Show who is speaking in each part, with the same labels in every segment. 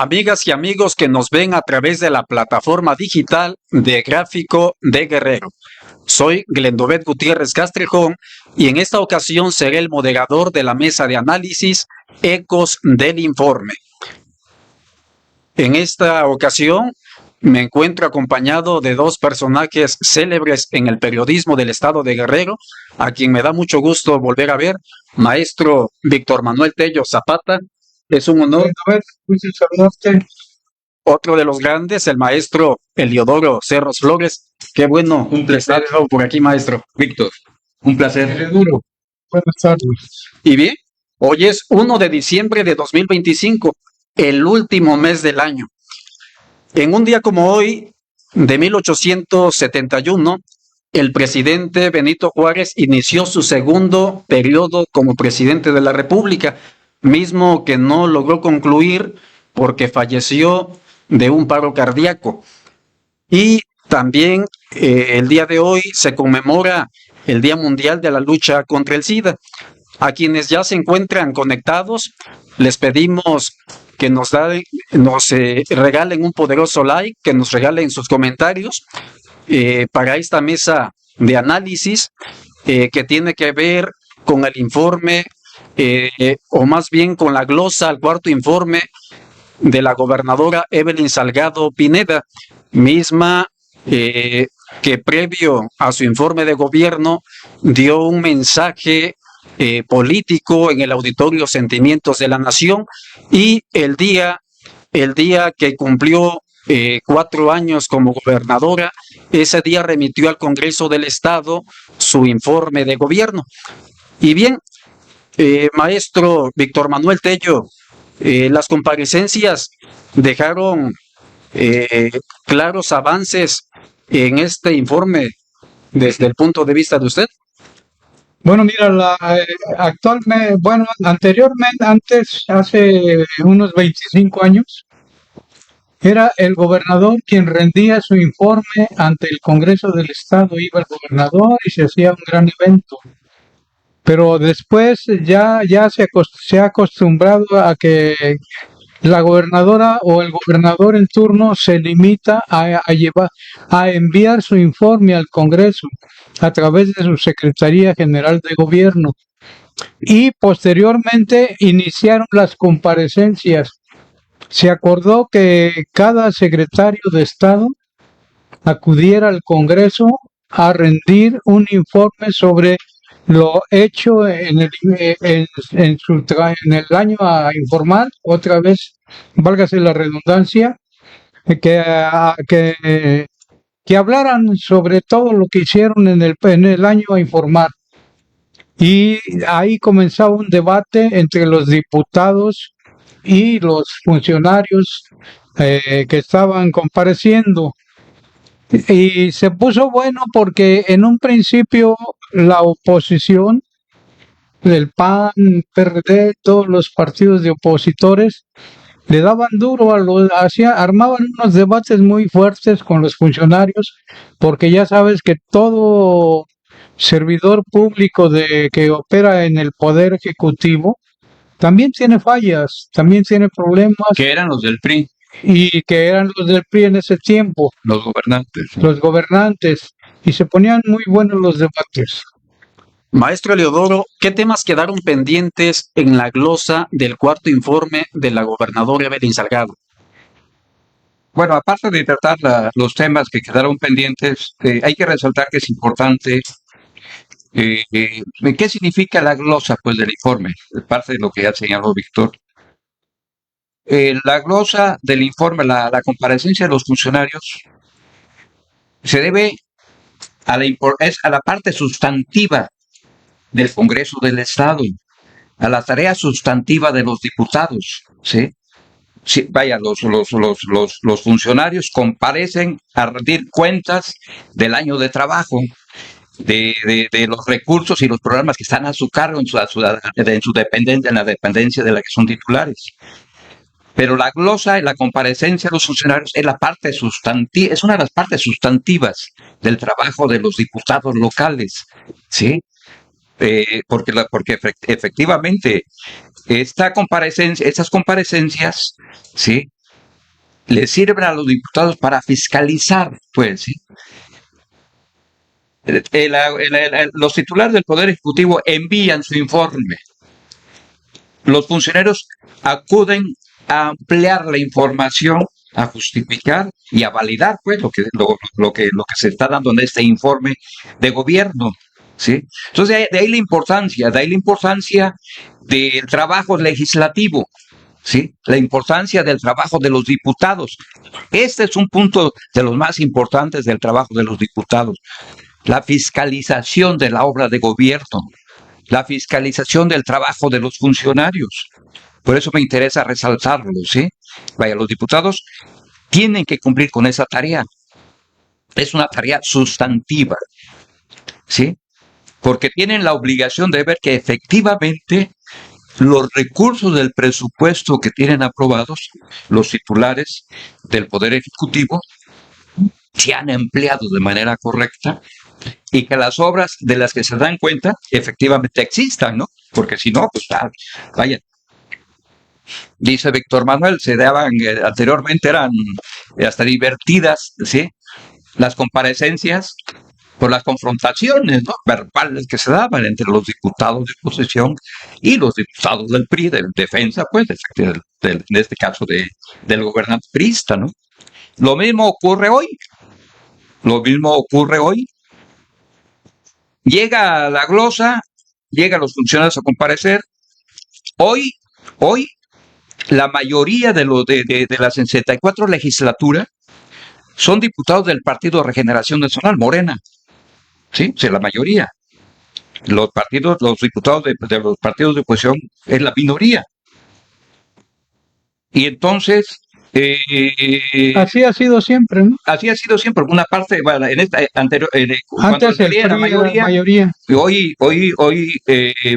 Speaker 1: Amigas y amigos que nos ven a través de la plataforma digital de Gráfico de Guerrero. Soy Glendobet Gutiérrez Castrejón y en esta ocasión seré el moderador de la mesa de análisis Ecos del Informe. En esta ocasión me encuentro acompañado de dos personajes célebres en el periodismo del estado de Guerrero, a quien me da mucho gusto volver a ver, maestro Víctor Manuel Tello Zapata. Es un honor. Otro de los grandes, el maestro Eliodoro Cerros Flores. Qué bueno estar por aquí, maestro.
Speaker 2: Víctor, un placer.
Speaker 3: Duro. Buenas tardes.
Speaker 1: Y bien, hoy es 1 de diciembre de 2025, el último mes del año. En un día como hoy, de 1871, el presidente Benito Juárez inició su segundo periodo como presidente de la República, mismo que no logró concluir porque falleció de un paro cardíaco. Y también el día de hoy se conmemora el Día Mundial de la Lucha contra el SIDA. A quienes ya se encuentran conectados, les pedimos que nos regalen un poderoso like, que nos regalen sus comentarios para esta mesa de análisis que tiene que ver con el informe, o más bien con la glosa al cuarto informe de la gobernadora Evelyn Salgado Pineda, misma que previo a su informe de gobierno dio un mensaje político en el auditorio Sentimientos de la Nación, y el día que cumplió 4 años como gobernadora, ese día remitió al Congreso del Estado su informe de gobierno. Y bien, maestro Víctor Manuel Tello, las comparecencias dejaron claros avances en este informe desde el punto de vista de usted.
Speaker 3: Bueno, mira, anteriormente, hace unos 25 años, era el gobernador quien rendía su informe ante el Congreso del Estado. Iba el gobernador y se hacía un gran evento. Pero después ya se ha acostumbrado a que la gobernadora o el gobernador en turno se limita a enviar su informe al Congreso a través de su Secretaría General de Gobierno. Y posteriormente iniciaron las comparecencias. Se acordó que cada secretario de Estado acudiera al Congreso a rendir un informe sobre lo hecho en el año a informar, otra vez, válgase la redundancia, que hablaran sobre todo lo que hicieron en el año a informar. Y ahí comenzaba un debate entre los diputados y los funcionarios que estaban compareciendo. Y se puso bueno porque en un principio la oposición, el PAN, PRD, todos los partidos de opositores, le daban duro armaban unos debates muy fuertes con los funcionarios, porque ya sabes que todo servidor público que opera en el Poder Ejecutivo también tiene fallas, también tiene problemas.
Speaker 2: Que eran los del PRI.
Speaker 3: Y que eran los del PRI en ese tiempo.
Speaker 2: Los gobernantes.
Speaker 3: Los gobernantes. Y se ponían muy buenos los debates.
Speaker 1: Maestro Eliodoro, ¿qué temas quedaron pendientes en la glosa del cuarto informe de la gobernadora Evelyn Salgado?
Speaker 2: Bueno, aparte de tratar los temas que quedaron pendientes, hay que resaltar que es importante qué significa la glosa del informe, parte de lo que ya señaló Víctor. La glosa del informe, la comparecencia de los funcionarios, se debe a la parte sustantiva del Congreso del Estado, a la tarea sustantiva de los diputados, ¿sí? Sí, vaya, los funcionarios comparecen a rendir cuentas del año de trabajo, de los recursos y los programas que están a su cargo en su dependencia, en la dependencia de la que son titulares. Pero la glosa y la comparecencia de los funcionarios es es una de las partes sustantivas del trabajo de los diputados locales, ¿sí? Porque efectivamente estas comparecencias, ¿sí?, le sirven a los diputados para fiscalizar, pues, ¿sí? Los titulares del Poder Ejecutivo envían su informe. Los funcionarios acuden a ampliar la información, a justificar y a validar, pues, lo que se está dando en este informe de gobierno, ¿sí? Entonces, de ahí la importancia del trabajo legislativo, ¿sí? La importancia del trabajo de los diputados. Este es un punto de los más importantes del trabajo de los diputados. La fiscalización de la obra de gobierno, la fiscalización del trabajo de los funcionarios. Por eso me interesa resaltarlo, ¿sí? Vaya, los diputados tienen que cumplir con esa tarea. Es una tarea sustantiva, ¿sí? Porque tienen la obligación de ver que efectivamente los recursos del presupuesto que tienen aprobados los titulares del Poder Ejecutivo se han empleado de manera correcta y que las obras de las que se dan cuenta efectivamente existan, ¿no? Porque si no, pues vaya. Dice Víctor Manuel, se daban, anteriormente eran hasta divertidas, ¿sí? Las comparecencias por las confrontaciones, ¿no?, verbales que se daban entre los diputados de oposición y los diputados del PRI, de defensa, pues, en este caso del gobernante priista, ¿no? Lo mismo ocurre hoy. Llega la glosa, llegan los funcionarios a comparecer. Hoy, la mayoría de la 64 legislatura son diputados del Partido Regeneración Nacional, Morena. Sí, la mayoría. Los diputados de los partidos de oposición es la minoría. Y entonces,
Speaker 3: así ha sido siempre, ¿no?
Speaker 2: Así ha sido siempre. Una parte, bueno, en esta anterior,
Speaker 3: antes el PRI era mayoría.
Speaker 2: Y hoy,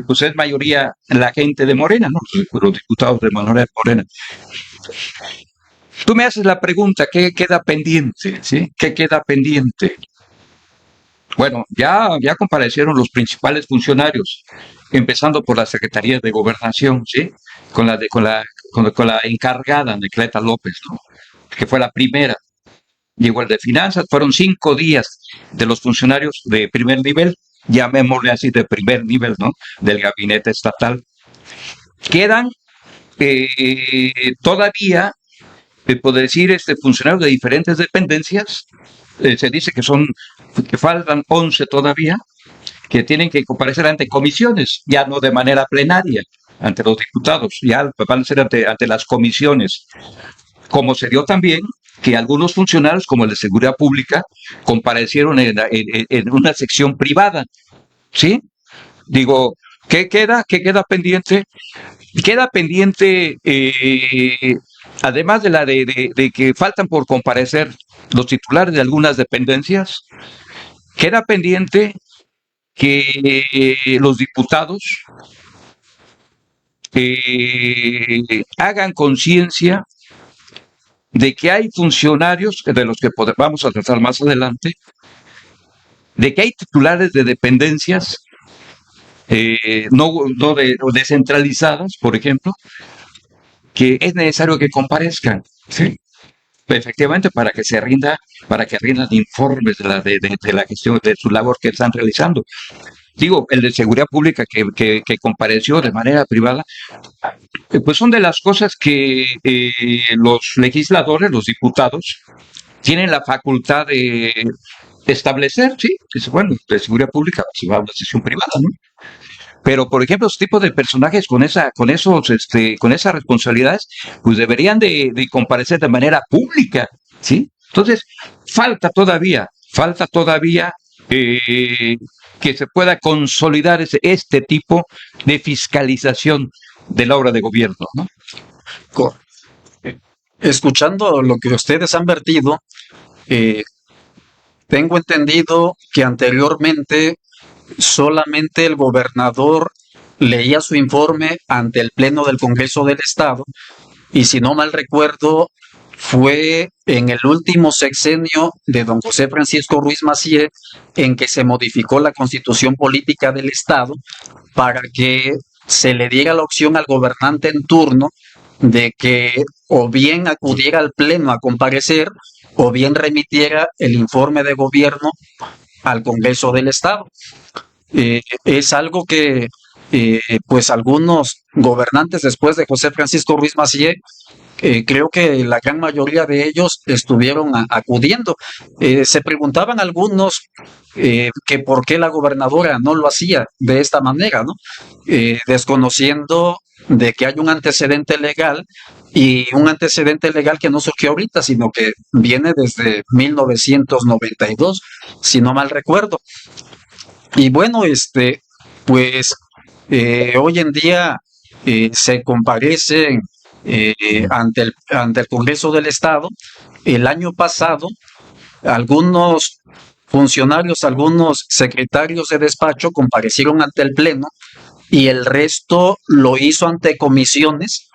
Speaker 2: pues es mayoría la gente de Morena, ¿no? Los diputados de Morena. Tú me haces la pregunta, ¿qué queda pendiente? ¿Sí? ¿Qué queda pendiente? Bueno, ya comparecieron los principales funcionarios, empezando por la Secretaría de Gobernación, ¿sí? Con la encargada, Cleta López, ¿no?, que fue la primera. Llegó el de Finanzas, fueron 5 días de los funcionarios de primer nivel, llamémosle así, de primer nivel, ¿no?, del gabinete estatal. Quedan todavía, puedo decir, funcionarios de diferentes dependencias. Se dice que faltan 11 todavía, que tienen que comparecer ante comisiones, ya no de manera plenaria, ante los diputados, ya van a ser ante las comisiones. Como se dio también que algunos funcionarios, como el de Seguridad Pública, comparecieron en una sección privada, ¿sí? Digo, ¿qué queda pendiente? Queda pendiente, además de que faltan por comparecer los titulares de algunas dependencias, queda pendiente que los diputados hagan conciencia de que hay funcionarios, de los que vamos a tratar más adelante, de que hay titulares de dependencias no descentralizadas, por ejemplo, que es necesario que comparezcan, ¿sí? Efectivamente, para que rindan informes de la gestión, de su labor que están realizando. Digo, el de Seguridad Pública que compareció de manera privada, pues son de las cosas que los legisladores, los diputados, tienen la facultad de establecer, ¿sí? Bueno, de Seguridad Pública se va a una sesión privada, ¿no? Pero, por ejemplo, ese tipo de personajes con esas responsabilidades, pues deberían de comparecer de manera pública, ¿sí? Entonces, falta todavía que se pueda consolidar este tipo de fiscalización de la obra de gobierno, ¿no?
Speaker 1: Escuchando lo que ustedes han vertido, tengo entendido que anteriormente solamente el gobernador leía su informe ante el Pleno del Congreso del Estado, y si no mal recuerdo, fue en el último sexenio de don José Francisco Ruiz Massieu en que se modificó la Constitución Política del Estado para que se le diera la opción al gobernante en turno de que o bien acudiera al Pleno a comparecer o bien remitiera el informe de gobierno al Congreso del Estado. Es algo que pues algunos gobernantes después de José Francisco Ruiz Massieu, creo que la gran mayoría de ellos estuvieron acudiendo. Se preguntaban algunos que por qué la gobernadora no lo hacía de esta manera, ¿no? Desconociendo de que hay un antecedente legal, y un antecedente legal que no surgió ahorita, sino que viene desde 1992, si no mal recuerdo. Y bueno, pues hoy en día se comparecen ante el Congreso del Estado. El año pasado, algunos funcionarios, algunos secretarios de despacho comparecieron ante el Pleno y el resto lo hizo ante comisiones,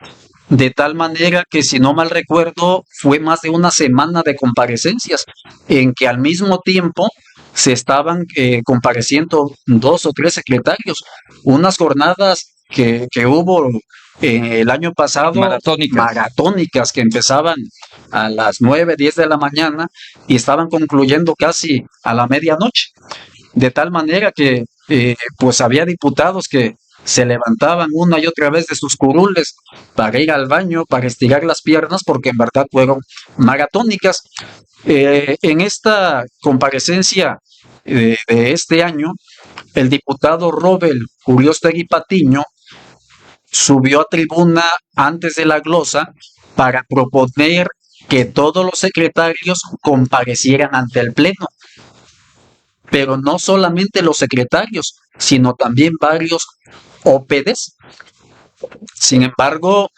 Speaker 1: de tal manera que, si no mal recuerdo, fue más de una semana de comparecencias en que al mismo tiempo se estaban compareciendo 2 o 3 secretarios. Unas jornadas que hubo el año pasado, maratónicas, que empezaban a las 9, 10 de la mañana y estaban concluyendo casi a la medianoche. De tal manera que pues había diputados que se levantaban una y otra vez de sus curules para ir al baño, para estirar las piernas, porque en verdad fueron maratónicas. En esta comparecencia de este año, el diputado Robel Uriostegui Patiño subió a tribuna antes de la glosa para proponer que todos los secretarios comparecieran ante el Pleno. Pero no solamente los secretarios, sino también varios OPDs. Sin embargo,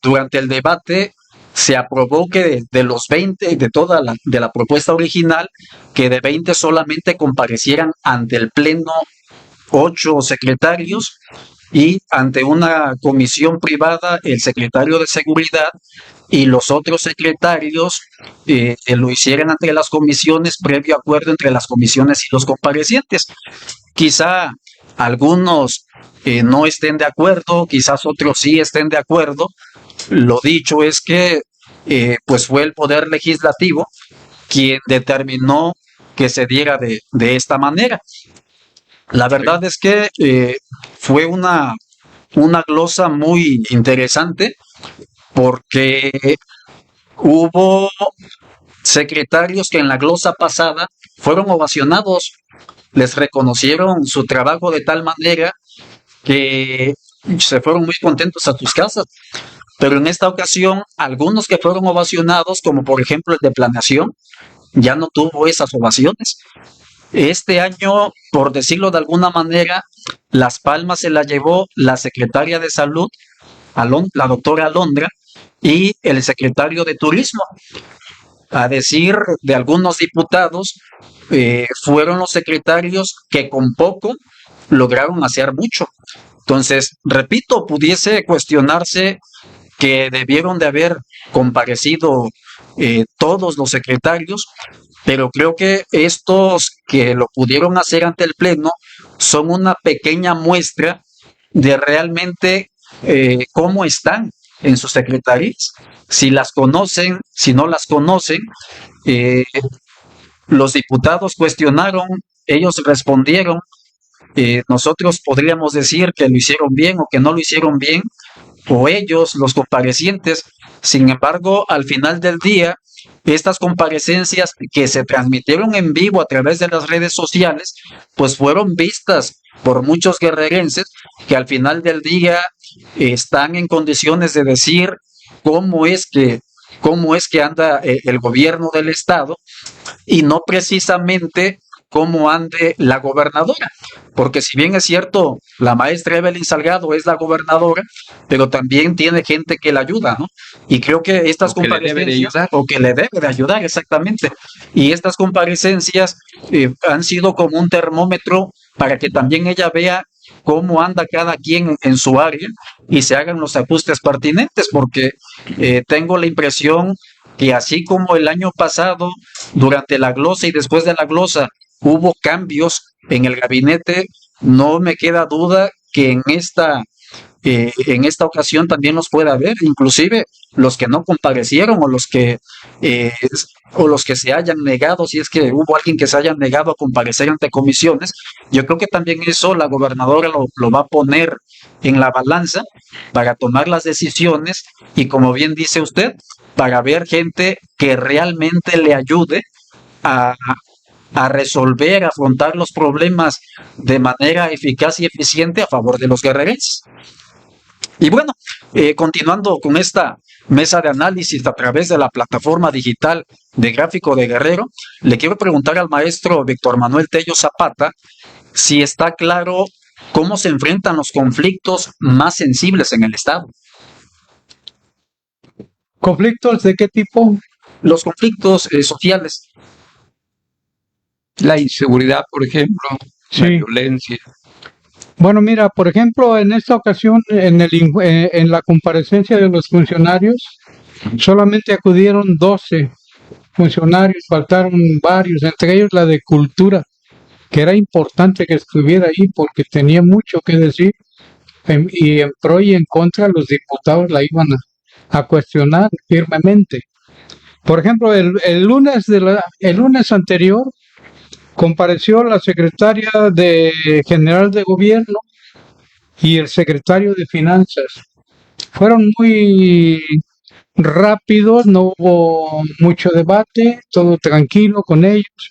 Speaker 1: durante el debate se aprobó que de los 20, de la propuesta original, que de 20 solamente comparecieran ante el Pleno 8 secretarios, y ante una comisión privada el secretario de Seguridad, y los otros secretarios lo hicieran ante las comisiones, previo acuerdo entre las comisiones y los comparecientes. Quizá algunos no estén de acuerdo, quizás otros sí estén de acuerdo. Lo dicho es que pues fue el Poder Legislativo quien determinó que se diera de esta manera. La verdad es que fue una glosa muy interesante, porque hubo secretarios que en la glosa pasada fueron ovacionados, les reconocieron su trabajo de tal manera que se fueron muy contentos a sus casas. Pero en esta ocasión, algunos que fueron ovacionados, como por ejemplo el de planeación, ya no tuvo esas ovaciones. Este año, por decirlo de alguna manera, las palmas se las llevó la secretaria de Salud, la doctora Alondra, y el secretario de Turismo. A decir de algunos diputados, fueron los secretarios que con poco lograron hacer mucho. Entonces, repito, pudiese cuestionarse que debieron de haber comparecido todos los secretarios, pero creo que estos que lo pudieron hacer ante el Pleno son una pequeña muestra de realmente cómo están en sus secretarías, si las conocen, si no las conocen. Los diputados cuestionaron, ellos respondieron. Nosotros podríamos decir que lo hicieron bien o que no lo hicieron bien, o ellos, los comparecientes. Sin embargo, al final del día, estas comparecencias que se transmitieron en vivo a través de las redes sociales, pues fueron vistas por muchos guerrerenses que al final del día están en condiciones de decir cómo es que anda el gobierno del estado, y no precisamente cómo ande la gobernadora, porque si bien es cierto, la maestra Evelyn Salgado es la gobernadora, pero también tiene gente que la ayuda, ¿no? Y creo que estas comparecencias, o que le debe de ayudar, exactamente, y estas comparecencias han sido como un termómetro para que también ella vea cómo anda cada quien en su área y se hagan los ajustes pertinentes, porque tengo la impresión que así como el año pasado, durante la glosa y después de la glosa, hubo cambios en el gabinete, no me queda duda que en en esta ocasión también los pueda haber, inclusive los que no comparecieron eh, o los que se hayan negado, si es que hubo alguien que se haya negado a comparecer ante comisiones. Yo creo que también eso la gobernadora lo va a poner en la balanza para tomar las decisiones y, como bien dice usted, para ver gente que realmente le ayude a, a resolver, a afrontar los problemas de manera eficaz y eficiente a favor de los guerrerenses. Y bueno, continuando con esta mesa de análisis a través de la plataforma digital de Gráfico de Guerrero, le quiero preguntar al maestro Víctor Manuel Tello Zapata si está claro cómo se enfrentan los conflictos más sensibles en el Estado.
Speaker 3: ¿Conflictos de qué tipo?
Speaker 1: Los conflictos sociales.
Speaker 2: La inseguridad, por ejemplo, la violencia.
Speaker 3: Bueno, mira, por ejemplo, en esta ocasión, en la comparecencia de los funcionarios, solamente acudieron 12 funcionarios, faltaron varios, entre ellos la de Cultura, que era importante que estuviera ahí porque tenía mucho que decir, y en pro y en contra los diputados la iban a cuestionar firmemente. Por ejemplo, el lunes anterior compareció la secretaria general de gobierno y el secretario de finanzas. Fueron muy rápidos, no hubo mucho debate, todo tranquilo con ellos.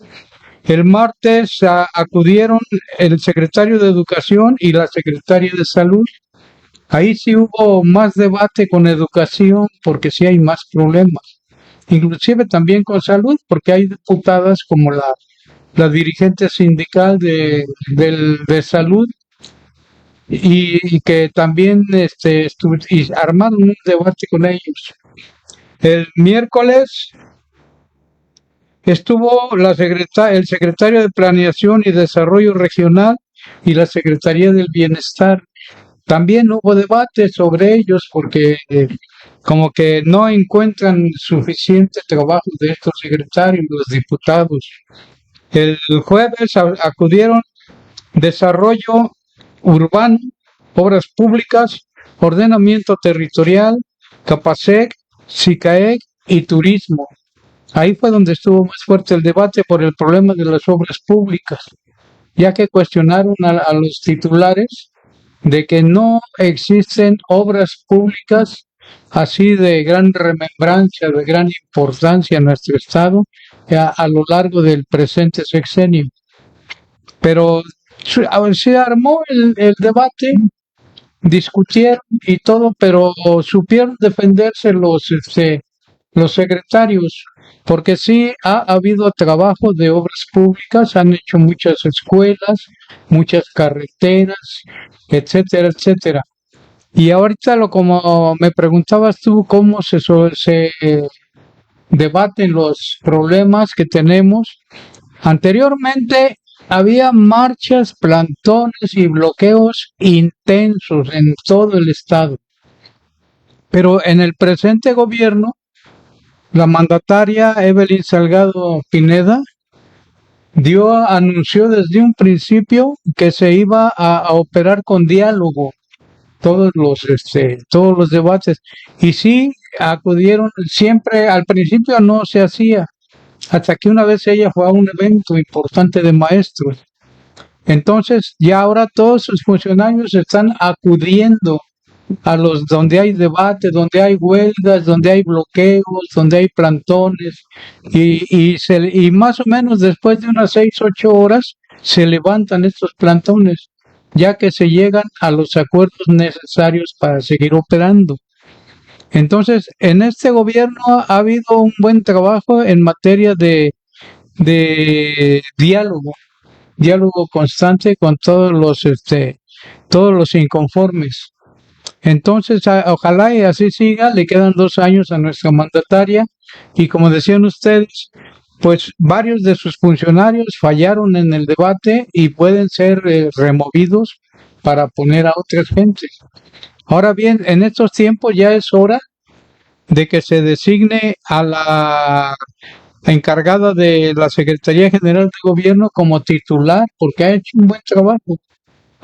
Speaker 3: El martes acudieron el secretario de Educación y la secretaria de Salud. Ahí sí hubo más debate con Educación porque sí hay más problemas. Inclusive también con Salud porque hay diputadas como la dirigente sindical de Salud y que también armaron un debate con ellos. El miércoles estuvo el secretario de Planeación y Desarrollo Regional y la Secretaría del Bienestar. También hubo debate sobre ellos porque como que no encuentran suficiente trabajo de estos secretarios, los diputados. El jueves acudieron Desarrollo Urbano, Obras Públicas, Ordenamiento Territorial, Capacec, SICAEC y Turismo. Ahí fue donde estuvo más fuerte el debate por el problema de las obras públicas, ya que cuestionaron a los titulares de que no existen obras públicas así de gran remembranza, de gran importancia en nuestro estado a lo largo del presente sexenio. Pero se armó el debate, discutieron y todo, pero supieron defenderse los secretarios, porque sí ha habido trabajo de obras públicas, han hecho muchas escuelas, muchas carreteras, etcétera, etcétera. Y ahorita, como me preguntabas tú, cómo se debaten los problemas que tenemos. Anteriormente había marchas, plantones y bloqueos intensos en todo el estado. Pero en el presente gobierno, la mandataria Evelyn Salgado Pineda anunció desde un principio que se iba a operar con diálogo todos los debates. Y sí, acudieron siempre, al principio no se hacía, hasta que una vez ella fue a un evento importante de maestros. Entonces, ya ahora todos sus funcionarios están acudiendo a los donde hay debate, donde hay huelgas, donde hay bloqueos, donde hay plantones, y más o menos después de unas 6-8 horas se levantan estos plantones, ya que se llegan a los acuerdos necesarios para seguir operando. Entonces, en este gobierno ha habido un buen trabajo en materia de diálogo constante con todos los inconformes. Entonces, ojalá y así siga. Le quedan 2 años a nuestra mandataria y, como decían ustedes, pues varios de sus funcionarios fallaron en el debate y pueden ser removidos para poner a otras gentes. Ahora bien, en estos tiempos ya es hora de que se designe a la encargada de la Secretaría General de Gobierno como titular, porque ha hecho un buen trabajo.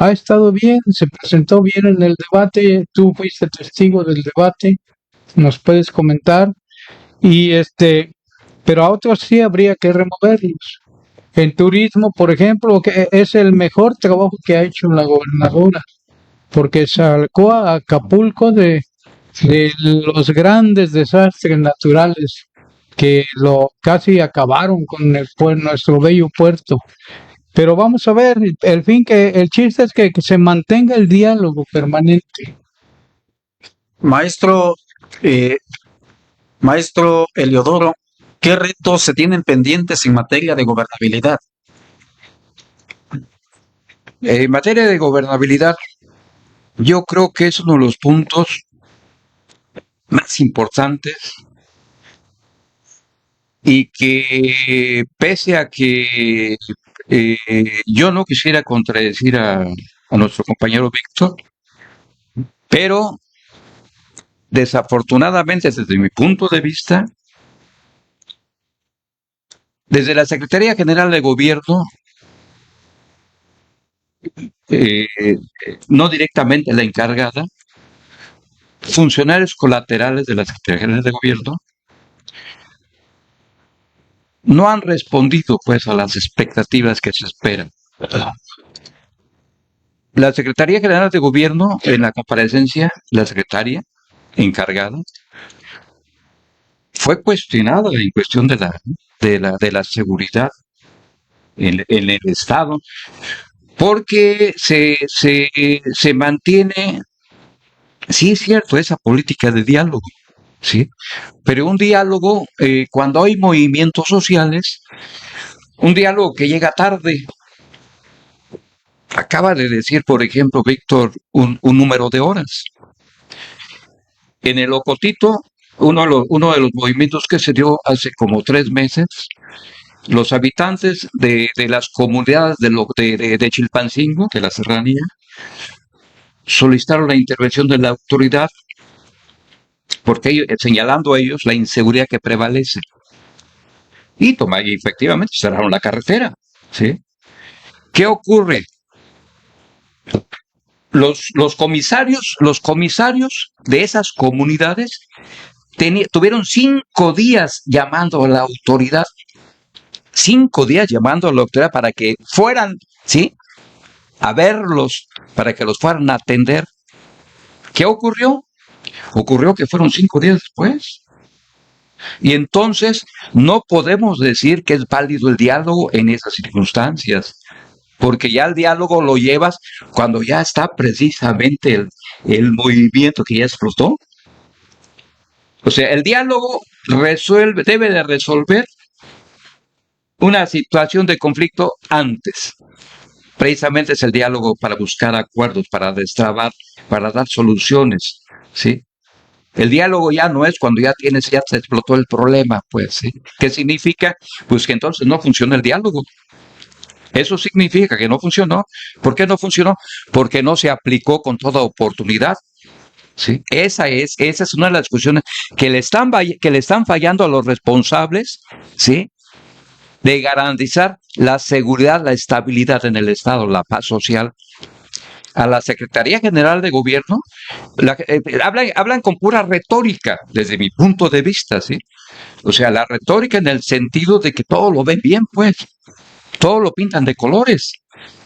Speaker 3: ha estado bien, se presentó bien en el debate, tú fuiste testigo del debate, nos puedes comentar, y pero a otros sí habría que removerlos. En turismo, por ejemplo, que es el mejor trabajo que ha hecho la gobernadora, porque sacó a Acapulco de los grandes desastres naturales que lo casi acabaron con nuestro bello puerto. Pero vamos a ver, el chiste es que se mantenga el diálogo permanente.
Speaker 1: Maestro, eh, maestro Eliodoro, ¿qué retos se tienen pendientes en materia de gobernabilidad?
Speaker 2: En materia de gobernabilidad, yo creo que es uno de los puntos más importantes y que pese a que yo no quisiera contradecir a nuestro compañero Víctor, pero desafortunadamente desde mi punto de vista, desde la Secretaría General de Gobierno, no directamente la encargada, funcionarios colaterales de la Secretaría General de Gobierno, no han respondido pues a las expectativas que se esperan. La Secretaría General de Gobierno, en la comparecencia, la secretaria encargada, fue cuestionada en cuestión de la seguridad en el Estado, porque se mantiene, sí es cierto, esa política de diálogo, ¿sí? Pero un diálogo, cuando hay movimientos sociales, un diálogo que llega tarde. Acaba de decir, por ejemplo, Víctor, un número de horas. En el Ocotito, uno de los movimientos que se dio hace como 3 meses, los habitantes de las comunidades de Chilpancingo, de la serranía, solicitaron la intervención de la autoridad porque señalando a ellos la inseguridad que prevalece. Y efectivamente cerraron la carretera. ¿Sí? ¿Qué ocurre? Los comisarios de esas comunidades tuvieron 5 días llamando a la autoridad, 5 días llamando a la autoridad para que fueran, ¿sí?, a verlos, para que los fueran a atender. ¿Qué ocurrió? Ocurrió que fueron 5 días después. Y entonces no podemos decir que es válido el diálogo en esas circunstancias, porque ya el diálogo lo llevas cuando ya está precisamente el movimiento que ya explotó. O sea, el diálogo debe de resolver una situación de conflicto antes. Precisamente es el diálogo para buscar acuerdos, para destrabar, para dar soluciones, ¿sí? El diálogo ya no es cuando ya se explotó el problema, pues, ¿sí? ¿Qué significa? Pues que entonces no funciona el diálogo. Eso significa que no funcionó. ¿Por qué no funcionó? Porque no se aplicó con toda oportunidad. ¿Sí? Esa es una de las cuestiones que le están fallando a los responsables, ¿sí?, de garantizar la seguridad, la estabilidad en el Estado, la paz social. A la Secretaría General de Gobierno hablan con pura retórica, desde mi punto de vista, ¿sí? O sea, la retórica en el sentido de que todo lo ven bien, pues. Todo lo pintan de colores.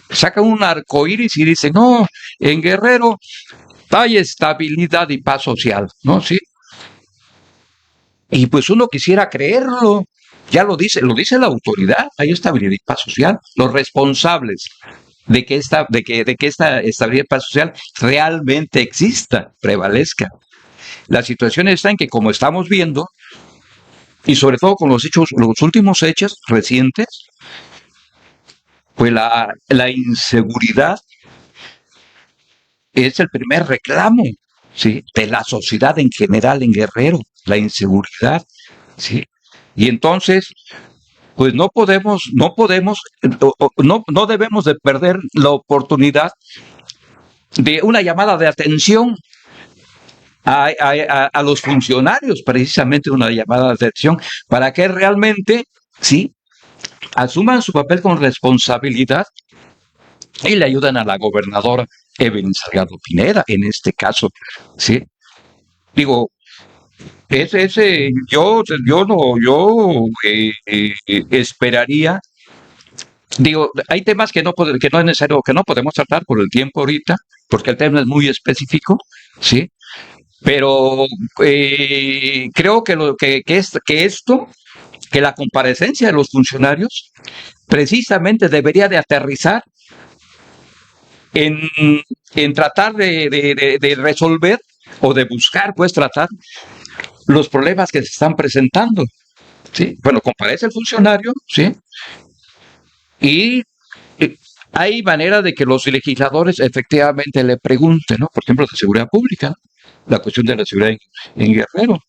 Speaker 2: Sacan un arcoíris y dicen, no, en Guerrero hay estabilidad y paz social, ¿no? Sí. Y pues uno quisiera creerlo. Ya lo dice la autoridad, hay estabilidad y paz social. Los responsables de que esta estabilidad y paz social realmente exista, prevalezca. La situación está en que, como estamos viendo, y sobre todo con los últimos hechos recientes, pues la inseguridad es el primer reclamo, ¿sí?, de la sociedad en general en Guerrero, la inseguridad, ¿sí? Y entonces, pues no debemos de perder la oportunidad de una llamada de atención a los funcionarios, precisamente una llamada de atención, para que realmente, ¿sí?, asuman su papel con responsabilidad y le ayudan a la gobernadora Evelyn Salgado Pineda, en este caso, ¿sí? Digo, esperaría. Digo, hay temas que que no es necesario, que no podemos tratar por el tiempo ahorita, porque el tema es muy específico, ¿sí? Pero creo que la comparecencia de los funcionarios precisamente debería de aterrizar en, en tratar de resolver o de buscar, pues tratar los problemas que se están presentando, ¿sí? Bueno, comparece el funcionario, ¿sí? Y hay manera de que los legisladores efectivamente le pregunten, ¿no? Por ejemplo, de seguridad pública, ¿no? La cuestión de la seguridad en Guerrero,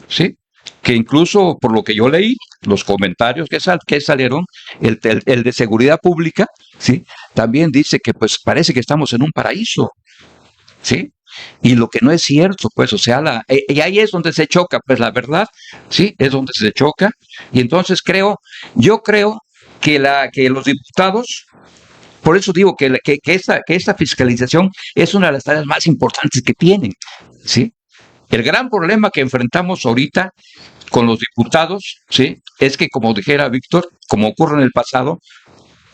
Speaker 2: ¿sí? Que incluso, por lo que yo leí, los comentarios que salieron, el de seguridad pública, ¿sí? También dice que pues parece que estamos en un paraíso, ¿sí? Y lo que no es cierto, pues, o sea, y ahí es donde se choca, pues la verdad, ¿sí? Es donde se choca. Y entonces yo creo que los diputados, por eso digo que esta fiscalización es una de las tareas más importantes que tienen, ¿sí? El gran problema que enfrentamos ahorita con los diputados, ¿sí? Es que, como dijera Víctor, como ocurre en el pasado,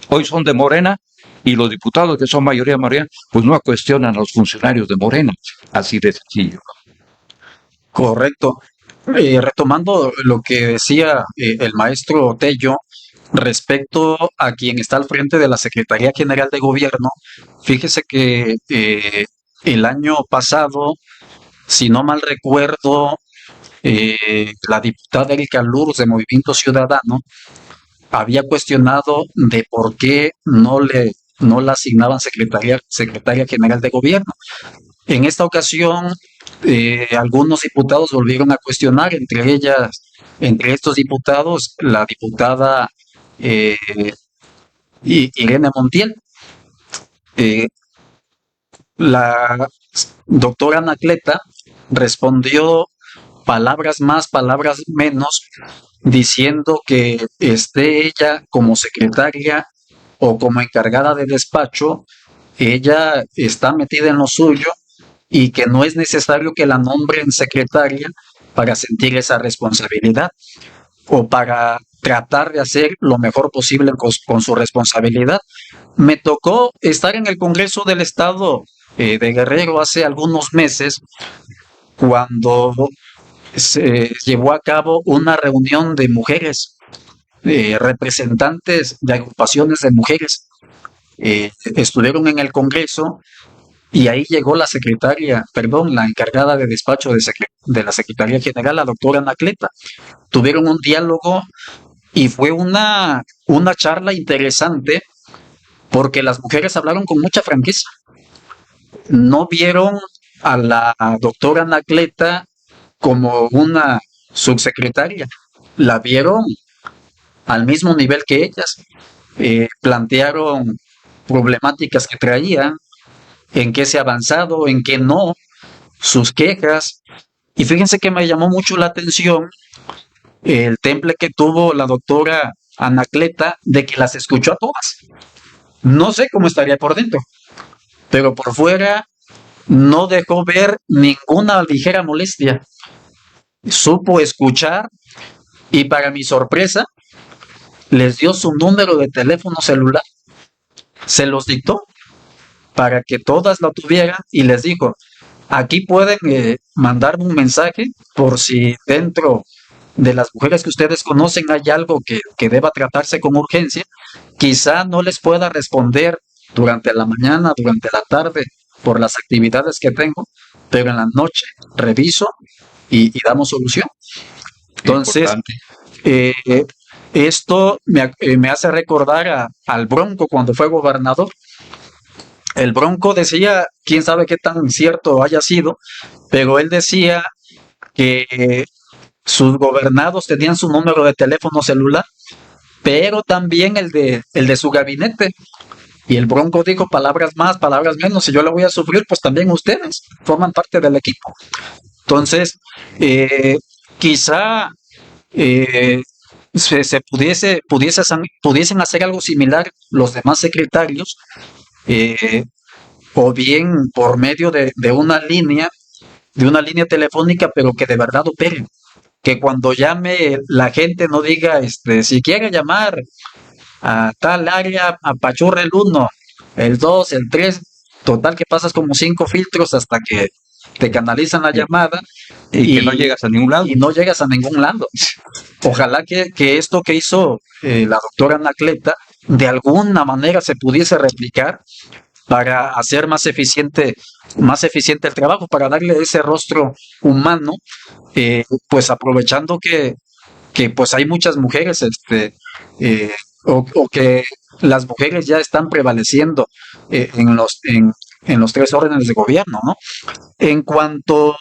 Speaker 2: hoy son de Morena y los diputados que son mayoría Morena, pues no cuestionan a los funcionarios de Morena, así de sencillo.
Speaker 1: Correcto. Retomando lo que decía el maestro Tello respecto a quien está al frente de la Secretaría General de Gobierno, fíjese que el año pasado, si no mal recuerdo, la diputada Erika Luz de Movimiento Ciudadano había cuestionado de por qué no la asignaban secretaria general de gobierno. En esta ocasión, algunos diputados volvieron a cuestionar, entre estos diputados, la diputada Irene Montiel. La doctora Anacleta respondió palabras más, palabras menos, diciendo que esté ella como secretaria o como encargada de despacho, ella está metida en lo suyo y que no es necesario que la nombren secretaria para sentir esa responsabilidad o para tratar de hacer lo mejor posible con su responsabilidad. Me tocó estar en el Congreso del Estado de Guerrero hace algunos meses cuando se llevó a cabo una reunión de mujeres, representantes de agrupaciones de mujeres. Estuvieron en el Congreso y ahí llegó la la encargada de despacho de la Secretaría General, la doctora Anacleta. Tuvieron un diálogo y fue una charla interesante porque las mujeres hablaron con mucha franqueza. No vieron a la doctora Anacleta como una subsecretaria, la vieron al mismo nivel que ellas. Plantearon problemáticas que traían, en qué se ha avanzado, en qué no, sus quejas. Y fíjense que me llamó mucho la atención el temple que tuvo la doctora Anacleta de que las escuchó a todas. No sé cómo estaría por dentro, pero por fuera no dejó ver ninguna ligera molestia. Supo escuchar y para mi sorpresa les dio su número de teléfono celular. Se los dictó para que todas lo tuvieran y les dijo, aquí pueden mandarme un mensaje por si dentro de las mujeres que ustedes conocen hay algo que deba tratarse con urgencia. Quizá no les pueda responder durante la mañana, durante la tarde, por las actividades que tengo, pero en la noche reviso y damos solución. Entonces, eh, esto me hace recordar al Bronco cuando fue gobernador. El Bronco decía, quién sabe qué tan cierto haya sido, pero él decía que sus gobernados tenían su número de teléfono celular, pero también el de su gabinete. Y el Bronco dijo palabras más, palabras menos, si yo lo voy a sufrir, pues también ustedes forman parte del equipo. Entonces, quizá pudiesen hacer algo similar los demás secretarios eh, o bien por medio de una línea telefónica, pero que de verdad opere. Que cuando llame la gente no diga, si quiere llamar a tal área, apachurra el 1, el 2, el 3, total que pasas como 5 filtros hasta que te canalizan la llamada
Speaker 2: Y que no llegas a ningún lado.
Speaker 1: y no llegas a ningún lado. Ojalá que esto que hizo la doctora Anacleta de alguna manera se pudiese replicar para hacer más eficiente el trabajo, para darle ese rostro humano, pues aprovechando que pues hay muchas mujeres, o que las mujeres ya están prevaleciendo en los tres órdenes de gobierno, ¿no? En cuanto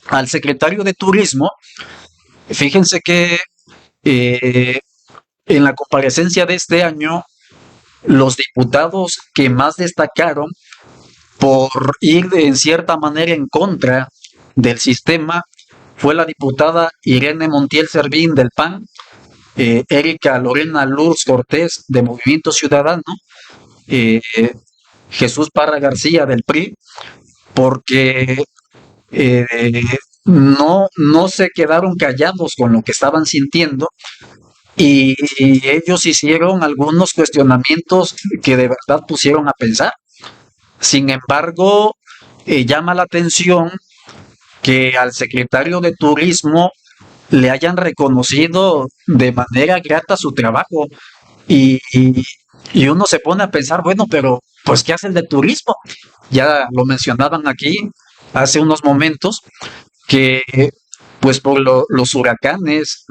Speaker 1: al secretario de Turismo, fíjense que eh, en la comparecencia de este año, los diputados que más destacaron por ir en cierta manera en contra del sistema fue la diputada Irene Montiel Servín del PAN, Erika Lorena Luz Cortés de Movimiento Ciudadano, eh, Jesús Parra García del PRI, porque eh, no se quedaron callados con lo que estaban sintiendo y ellos hicieron algunos cuestionamientos que de verdad pusieron a pensar. Sin embargo, llama la atención que al secretario de Turismo le hayan reconocido de manera grata su trabajo y uno se pone a pensar, bueno, pero pues ¿qué hace el de turismo? Ya lo mencionaban aquí hace unos momentos que pues por los huracanes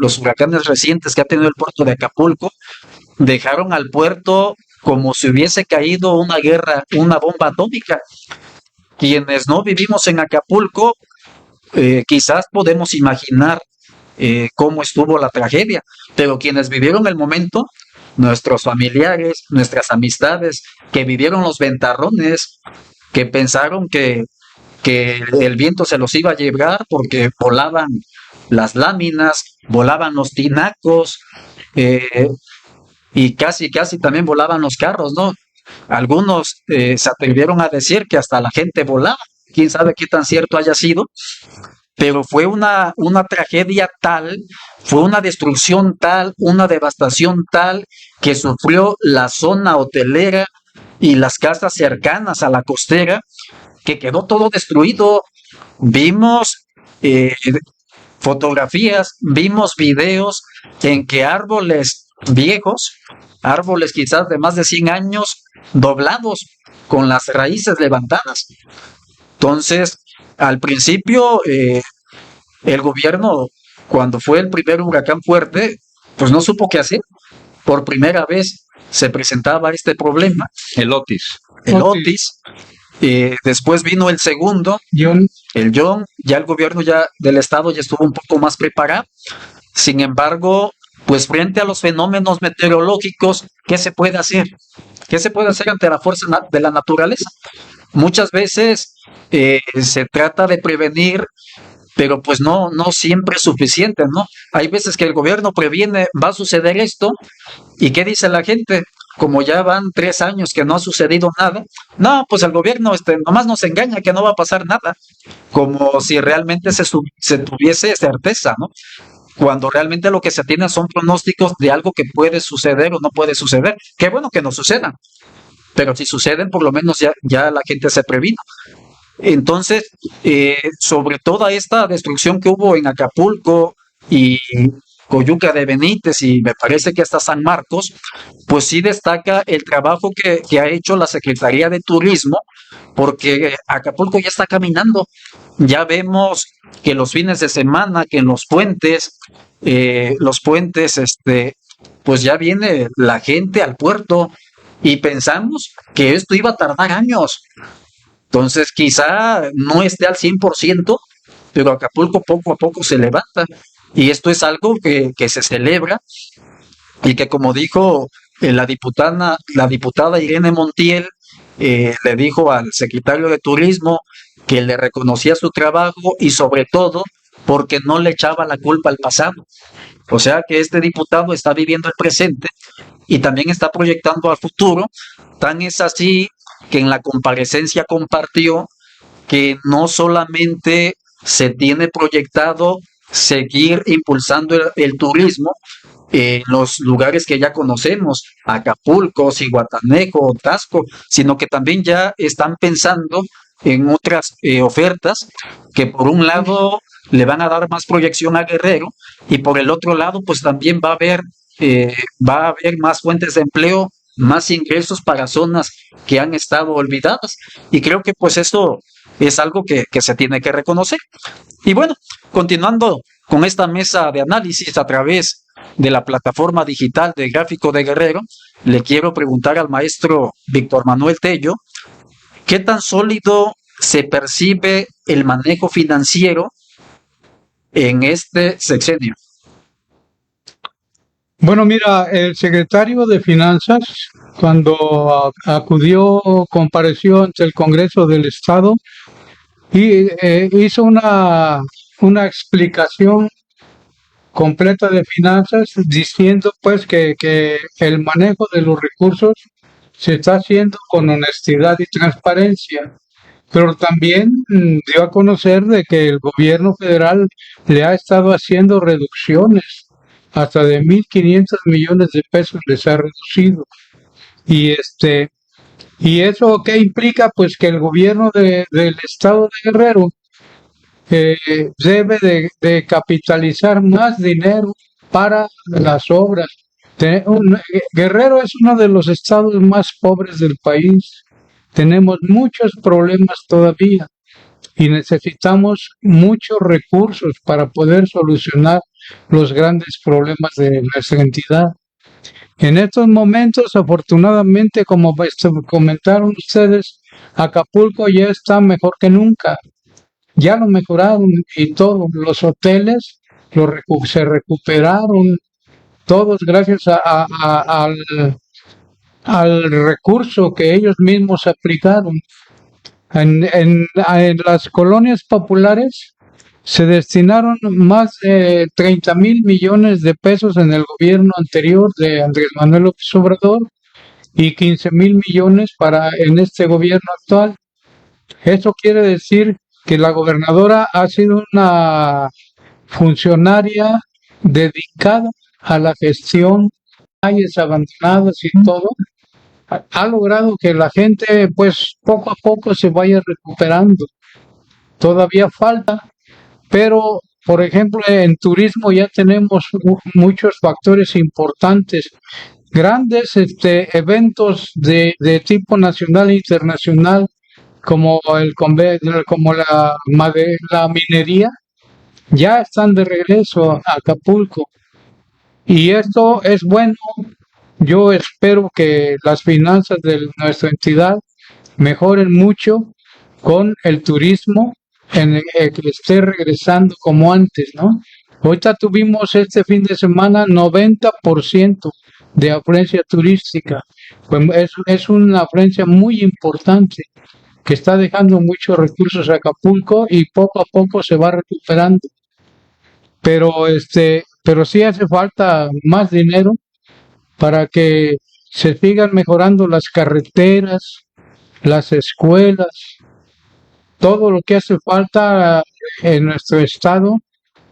Speaker 1: recientes que ha tenido el puerto de Acapulco, dejaron al puerto como si hubiese caído una bomba atómica. Quienes no vivimos en Acapulco, quizás podemos imaginar cómo estuvo la tragedia, pero quienes vivieron el momento, nuestros familiares, nuestras amistades, que vivieron los ventarrones, que pensaron que el viento se los iba a llevar porque volaban las láminas, volaban los tinacos, eh, y casi también volaban los carros, ¿no? Algunos se atrevieron a decir que hasta la gente volaba, quién sabe qué tan cierto haya sido, pero fue una tragedia tal, fue una destrucción tal, una devastación tal que sufrió la zona hotelera y las casas cercanas a la costera, que quedó todo destruido. Vimos eh, fotografías, vimos videos en que árboles viejos, árboles quizás de más de 100 años, doblados, con las raíces levantadas. Entonces, al principio, el gobierno, cuando fue el primer huracán fuerte, pues no supo qué hacer. Por primera vez se presentaba este problema,
Speaker 2: El Otis.
Speaker 1: el Otis. Después vino el segundo,
Speaker 3: John,
Speaker 1: el John. Ya el gobierno del estado ya estuvo un poco más preparado. Sin embargo, pues frente a los fenómenos meteorológicos, ¿qué se puede hacer? ¿Qué se puede hacer ante la fuerza de la naturaleza? Muchas veces se trata de prevenir, pero pues no siempre es suficiente, ¿no? Hay veces que el gobierno previene, va a suceder esto, ¿y qué dice la gente? Como ya van 3 años que no ha sucedido nada, no, pues el gobierno nomás nos engaña que no va a pasar nada, como si realmente se tuviese certeza, ¿no? Cuando realmente lo que se tiene son pronósticos de algo que puede suceder o no puede suceder. Qué bueno que no sucedan, pero si suceden, por lo menos ya la gente se previno. Entonces, sobre toda esta destrucción que hubo en Acapulco y Coyuca de Benítez y me parece que hasta San Marcos, pues sí destaca el trabajo que ha hecho la Secretaría de Turismo, porque Acapulco ya está caminando. Ya vemos que los fines de semana, que en los puentes, pues ya viene la gente al puerto y pensamos que esto iba a tardar años. Entonces, quizá no esté al 100%, pero Acapulco poco a poco se levanta. Y esto es algo que se celebra y que, como dijo la diputada Irene Montiel, le dijo al secretario de Turismo que le reconocía su trabajo y sobre todo porque no le echaba la culpa al pasado. O sea que este diputado está viviendo el presente y también está proyectando al futuro. Tan es así que en la comparecencia compartió que no solamente se tiene proyectado seguir impulsando el turismo en los lugares que ya conocemos, Acapulco, Zihuatanejo, Tasco, sino que también ya están pensando en otras ofertas que por un lado le van a dar más proyección a Guerrero y por el otro lado pues también va a haber más fuentes de empleo, más ingresos para zonas que han estado olvidadas y creo que pues esto es algo que se tiene que reconocer. Y bueno, continuando con esta mesa de análisis a través de la plataforma digital de Gráfico de Guerrero, le quiero preguntar al maestro Víctor Manuel Tello, ¿qué tan sólido se percibe el manejo financiero en este sexenio?
Speaker 3: Bueno, mira, el secretario de Finanzas, cuando compareció ante el Congreso del Estado, y hizo una explicación completa de finanzas diciendo pues que el manejo de los recursos se está haciendo con honestidad y transparencia, pero también dio a conocer de que el gobierno federal le ha estado haciendo reducciones, hasta de 1.500 millones de pesos les ha reducido. ¿Y eso qué implica? Pues que el gobierno del estado de Guerrero eh, debe de capitalizar más dinero para las obras. Guerrero es uno de los estados más pobres del país. Tenemos muchos problemas todavía y necesitamos muchos recursos para poder solucionar los grandes problemas de nuestra entidad. En estos momentos, afortunadamente, como comentaron ustedes, Acapulco ya está mejor que nunca. Ya lo mejoraron y todos los hoteles se recuperaron, todos gracias al recurso que ellos mismos aplicaron. En las colonias populares se destinaron más de 30,000 millones de pesos en el gobierno anterior de Andrés Manuel López Obrador y 15,000 millones en este gobierno actual. Eso quiere decir que la gobernadora ha sido una funcionaria dedicada a la gestión, calles abandonadas y todo. Ha logrado que la gente pues poco a poco se vaya recuperando. Todavía falta, pero por ejemplo en turismo ya tenemos muchos factores importantes, grandes eventos de tipo nacional e internacional como la minería ya están de regreso a Acapulco y esto es bueno. Yo espero que las finanzas de nuestra entidad mejoren mucho con el turismo que esté regresando como antes, ¿no? Ahorita tuvimos este fin de semana 90% de afluencia turística. Pues es una afluencia muy importante que está dejando muchos recursos a Acapulco y poco a poco se va recuperando. Pero sí hace falta más dinero para que se sigan mejorando las carreteras, las escuelas, todo lo que hace falta en nuestro estado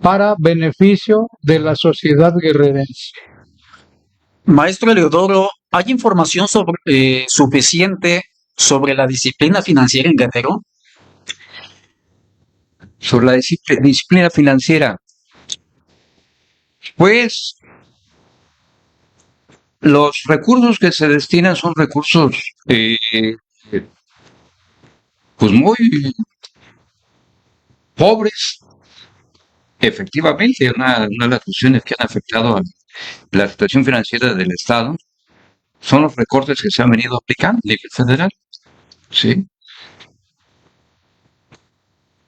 Speaker 3: para beneficio de la sociedad guerrerense.
Speaker 1: Maestro Eleodoro, ¿hay información suficiente sobre la disciplina financiera en Guerrero?
Speaker 2: Sobre la disciplina financiera, pues los recursos que se destinan son recursos pues muy pobres. Efectivamente, una de las cuestiones que han afectado a la situación financiera del Estado son los recortes que se han venido aplicando a nivel federal. ¿Sí?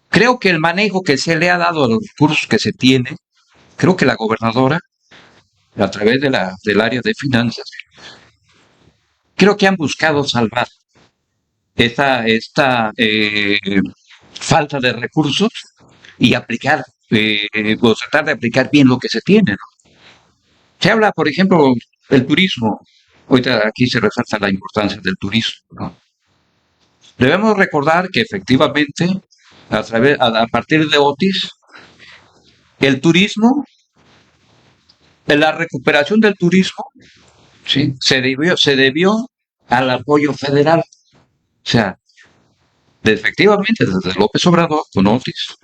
Speaker 2: Creo que el manejo que se le ha dado a los recursos que se tiene, creo que la gobernadora, a través del área de finanzas, creo que han buscado salvar esta falta de recursos y aplicar, o tratar de aplicar bien lo que se tiene, ¿no? Se habla, por ejemplo, del turismo. Ahorita aquí se resalta la importancia del turismo, ¿no? Debemos recordar que efectivamente, a partir de Otis, el turismo, la recuperación del turismo, ¿sí? Se debió al apoyo federal. O sea, efectivamente, desde López Obrador, con Otis,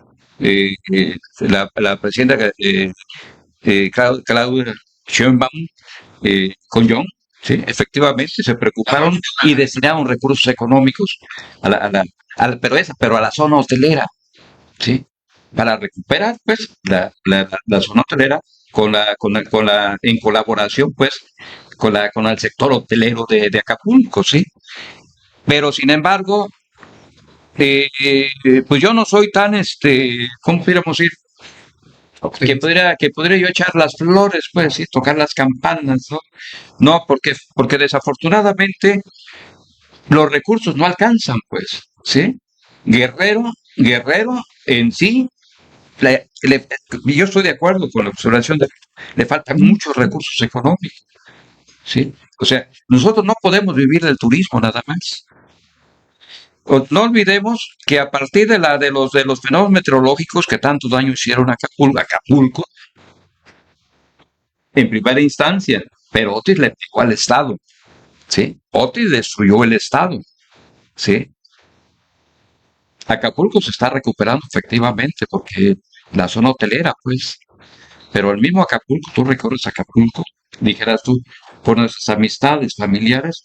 Speaker 2: la presidenta Claudia Sheinbaum, con John, ¿sí? Efectivamente se preocuparon y destinaron recursos económicos pero a la zona hotelera, ¿sí? Para recuperar, pues, la zona hotelera en colaboración, pues, con el sector hotelero de Acapulco, ¿sí? Pero, sin embargo, pues yo no soy tan, ¿cómo pudiéramos ir? Que podría yo echar las flores, pues, sí, tocar las campanas, ¿no? No, porque desafortunadamente los recursos no alcanzan, pues, ¿sí? Guerrero en sí, yo estoy de acuerdo con la observación le faltan muchos recursos económicos, ¿sí? O sea, nosotros no podemos vivir del turismo nada más. No olvidemos que a partir de los fenómenos meteorológicos que tanto daño hicieron a Acapulco, en primera instancia, pero Otis le pegó al Estado, ¿sí? Otis destruyó el Estado, ¿sí? Acapulco se está recuperando efectivamente porque la zona hotelera, pues, pero el mismo Acapulco, tú recorres Acapulco, dijeras tú, por nuestras amistades familiares,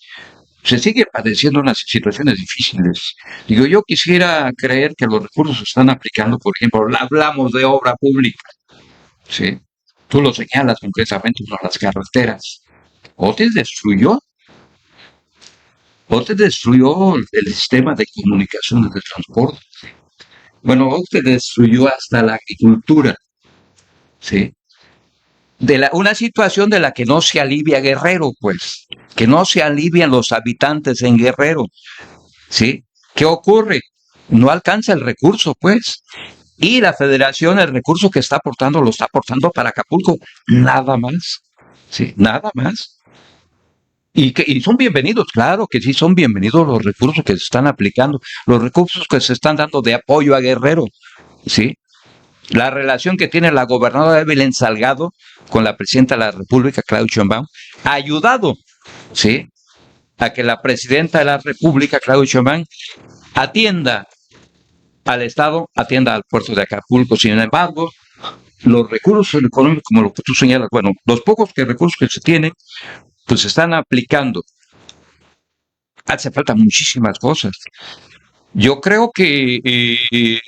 Speaker 2: se sigue padeciendo unas situaciones difíciles. Digo, yo quisiera creer que los recursos se están aplicando, por ejemplo, hablamos de obra pública, ¿sí? Tú lo señalas concretamente con las carreteras. Otis destruyó el sistema de comunicaciones de transporte. Bueno, Otis destruyó hasta la agricultura, ¿sí? Una situación de la que no se alivia Guerrero, pues, que no se alivian los habitantes en Guerrero, ¿sí? ¿Qué ocurre? No alcanza el recurso, pues, y la federación el recurso que está aportando lo está aportando para Acapulco, nada más, ¿sí? Nada más. Y son bienvenidos, claro que sí, son bienvenidos los recursos que se están aplicando, los recursos que se están dando de apoyo a Guerrero, ¿sí? La relación que tiene la gobernadora Evelyn Salgado con la presidenta de la República, Claudia Sheinbaum, ha ayudado, ¿sí? A que la presidenta de la República, Claudia Sheinbaum, atienda al Estado, atienda al puerto de Acapulco. Sin embargo, los recursos económicos, como lo que tú señalas, bueno, los pocos recursos que se tienen, pues se están aplicando. Hace falta muchísimas cosas. Yo creo que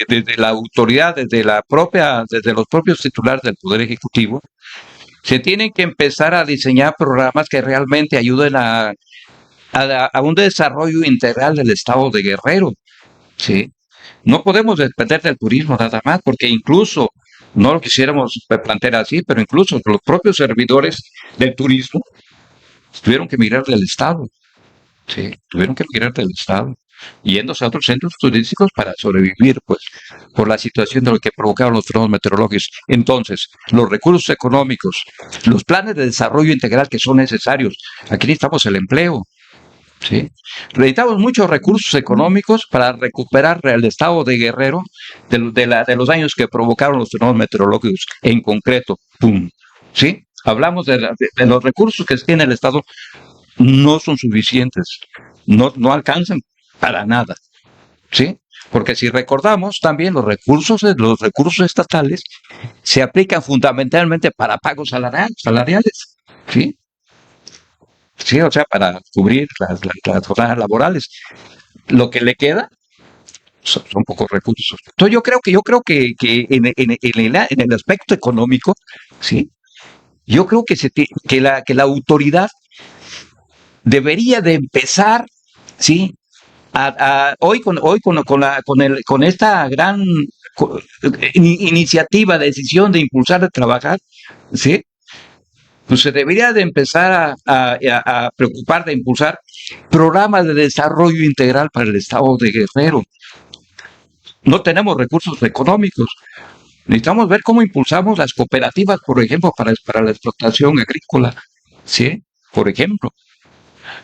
Speaker 2: desde la autoridad, desde los propios titulares del Poder Ejecutivo, se tienen que empezar a diseñar programas que realmente ayuden a un desarrollo integral del Estado de Guerrero, ¿sí? No podemos depender del turismo nada más, porque incluso, no lo quisiéramos plantear así, pero incluso los propios servidores del turismo tuvieron que migrar del Estado, ¿sí? Tuvieron que migrar del Estado, yéndose a otros centros turísticos para sobrevivir, pues, por la situación de lo que provocaron los fenómenos meteorológicos. Entonces, los recursos económicos, los planes de desarrollo integral que son necesarios, aquí necesitamos el empleo, ¿sí? Necesitamos muchos recursos económicos para recuperar el estado de Guerrero de los daños que provocaron los fenómenos meteorológicos en concreto, ¡pum! ¿Sí? Hablamos de los recursos que tiene el Estado, no son suficientes, no alcanzan para nada, ¿sí? Porque si recordamos también los recursos estatales se aplican fundamentalmente para pagos salariales, ¿sí? Sí, o sea, para cubrir las jornadas laborales. Lo que le queda son pocos recursos. Entonces yo creo que en el aspecto económico, ¿sí? Yo creo que la autoridad debería de empezar, ¿sí? Hoy con esta gran iniciativa, decisión de impulsar, de trabajar, ¿sí? Pues se debería de empezar a preocupar de impulsar programas de desarrollo integral para el Estado de Guerrero. No tenemos recursos económicos. Necesitamos ver cómo impulsamos las cooperativas, por ejemplo, para la explotación agrícola, ¿sí? Por ejemplo.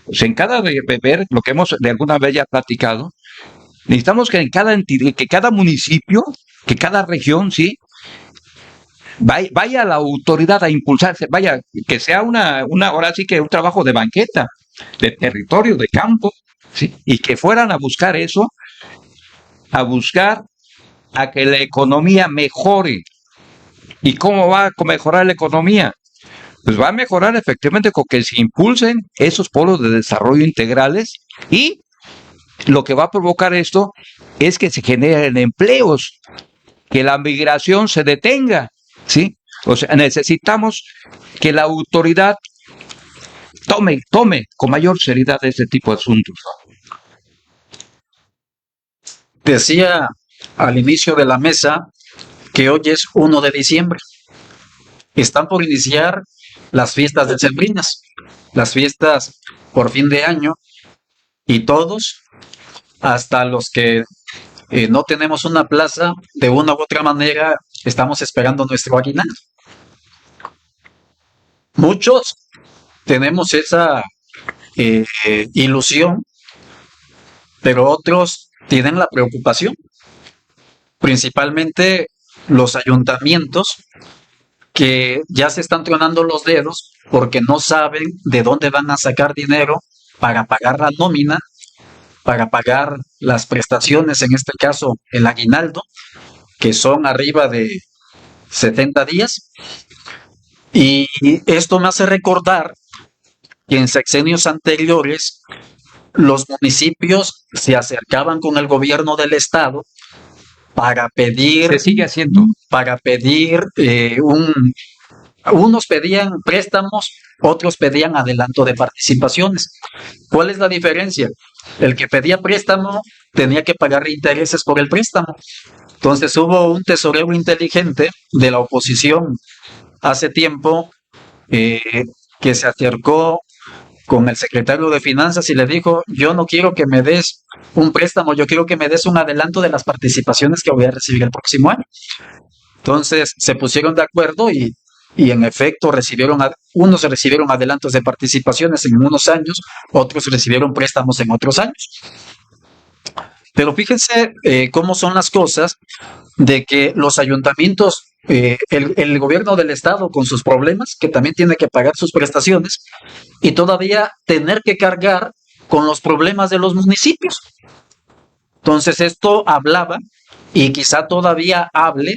Speaker 2: O sea, en cada ver lo que hemos de alguna vez ya platicado, necesitamos que en cada entidad, que cada municipio, que cada región, sí, vaya la autoridad a impulsarse, vaya, que sea ahora sí que un trabajo de banqueta, de territorio, de campo, ¿sí? Y que fueran a buscar eso, a buscar a que la economía mejore. ¿Y cómo va a mejorar la economía? Pues va a mejorar efectivamente con que se impulsen esos polos de desarrollo integrales, y lo que va a provocar esto es que se generen empleos, que la migración se detenga, ¿sí? O sea, necesitamos que la autoridad tome con mayor seriedad este tipo de asuntos.
Speaker 1: Decía al inicio de la mesa que hoy es 1 de diciembre. Están por iniciar las fiestas decembrinas, las fiestas por fin de año, y todos, hasta los que no tenemos una plaza, de una u otra manera estamos esperando nuestro aguinaldo. Muchos tenemos esa ilusión, pero otros tienen la preocupación, principalmente los ayuntamientos, que ya se están tronando los dedos porque no saben de dónde van a sacar dinero para pagar la nómina, para pagar las prestaciones, en este caso el aguinaldo, que son arriba de 70 días. Y esto me hace recordar que en sexenios anteriores los municipios se acercaban con el gobierno del estado para pedir,
Speaker 2: Se sigue haciendo.
Speaker 1: unos pedían préstamos, otros pedían adelanto de participaciones. ¿Cuál es la diferencia? El que pedía préstamo tenía que pagar intereses por el préstamo. Entonces hubo un tesorero inteligente de la oposición hace tiempo que se acercó con el secretario de Finanzas y le dijo: yo no quiero que me des un préstamo, yo quiero que me des un adelanto de las participaciones que voy a recibir el próximo año. Entonces se pusieron de acuerdo y en efecto unos recibieron adelantos de participaciones en unos años, otros recibieron préstamos en otros años. Pero fíjense cómo son las cosas, de que los ayuntamientos, el gobierno del estado con sus problemas, que también tiene que pagar sus prestaciones, y todavía tener que cargar con los problemas de los municipios. Entonces esto hablaba, y quizá todavía hable,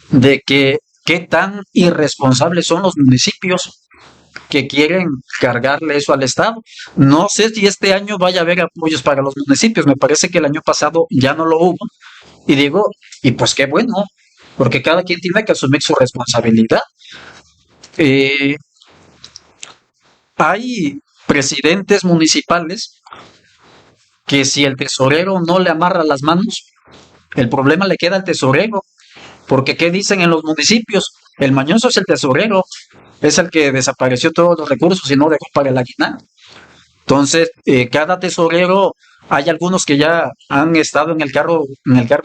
Speaker 1: de que qué tan irresponsables son los municipios que quieren cargarle eso al Estado. No sé si este año vaya a haber apoyos para los municipios, me parece que el año pasado ya no lo hubo, y digo, y pues qué bueno, porque cada quien tiene que asumir su responsabilidad. Hay presidentes municipales que si el tesorero no le amarra las manos, el problema le queda al tesorero, porque ¿qué dicen en los municipios? El mañoso es el tesorero, es el que desapareció todos los recursos y no dejó para el aguinaldo. Entonces, cada tesorero, hay algunos que ya han estado en el cargo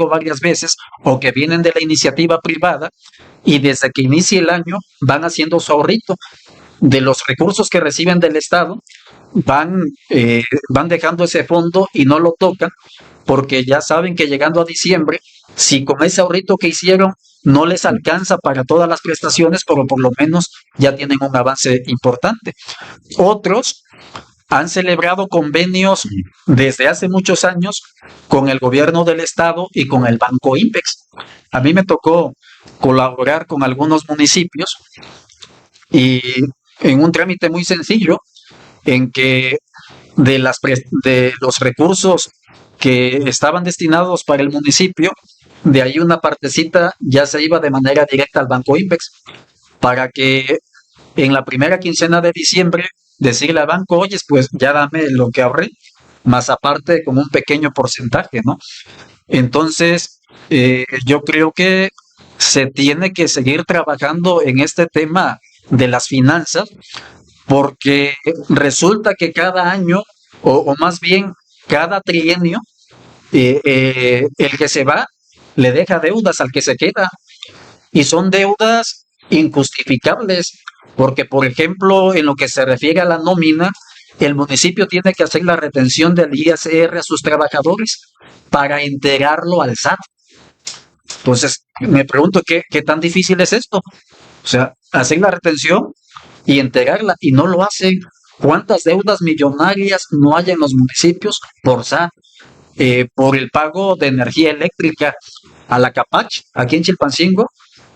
Speaker 1: varias veces, o que vienen de la iniciativa privada, y desde que inicia el año van haciendo su ahorrito de los recursos que reciben del Estado, van dejando ese fondo y no lo tocan, porque ya saben que llegando a diciembre, si con ese ahorrito que hicieron no les alcanza para todas las prestaciones, pero por lo menos ya tienen un avance importante. Otros han celebrado convenios desde hace muchos años con el gobierno del estado y con el Banco Impex. A mí me tocó colaborar con algunos municipios, y en un trámite muy sencillo, en que de los recursos que estaban destinados para el municipio, de ahí una partecita ya se iba de manera directa al Banco Impex, para que en la primera quincena de diciembre decirle al banco: oye, pues ya dame lo que ahorré, más aparte como un pequeño porcentaje, ¿no? Entonces, yo creo que se tiene que seguir trabajando en este tema de las finanzas, porque resulta que cada año, o más bien cada trienio, el que se va le deja deudas al que se queda, y son deudas injustificables, porque por ejemplo en lo que se refiere a la nómina, el municipio tiene que hacer la retención del ISR a sus trabajadores para entregarlo al SAT. Entonces, me pregunto qué tan difícil es esto. O sea, hacer la retención y entregarla, y no lo hacen. ¿Cuántas deudas millonarias no hay en los municipios por SAT? Por el pago de energía eléctrica a la Capach, aquí en Chilpancingo,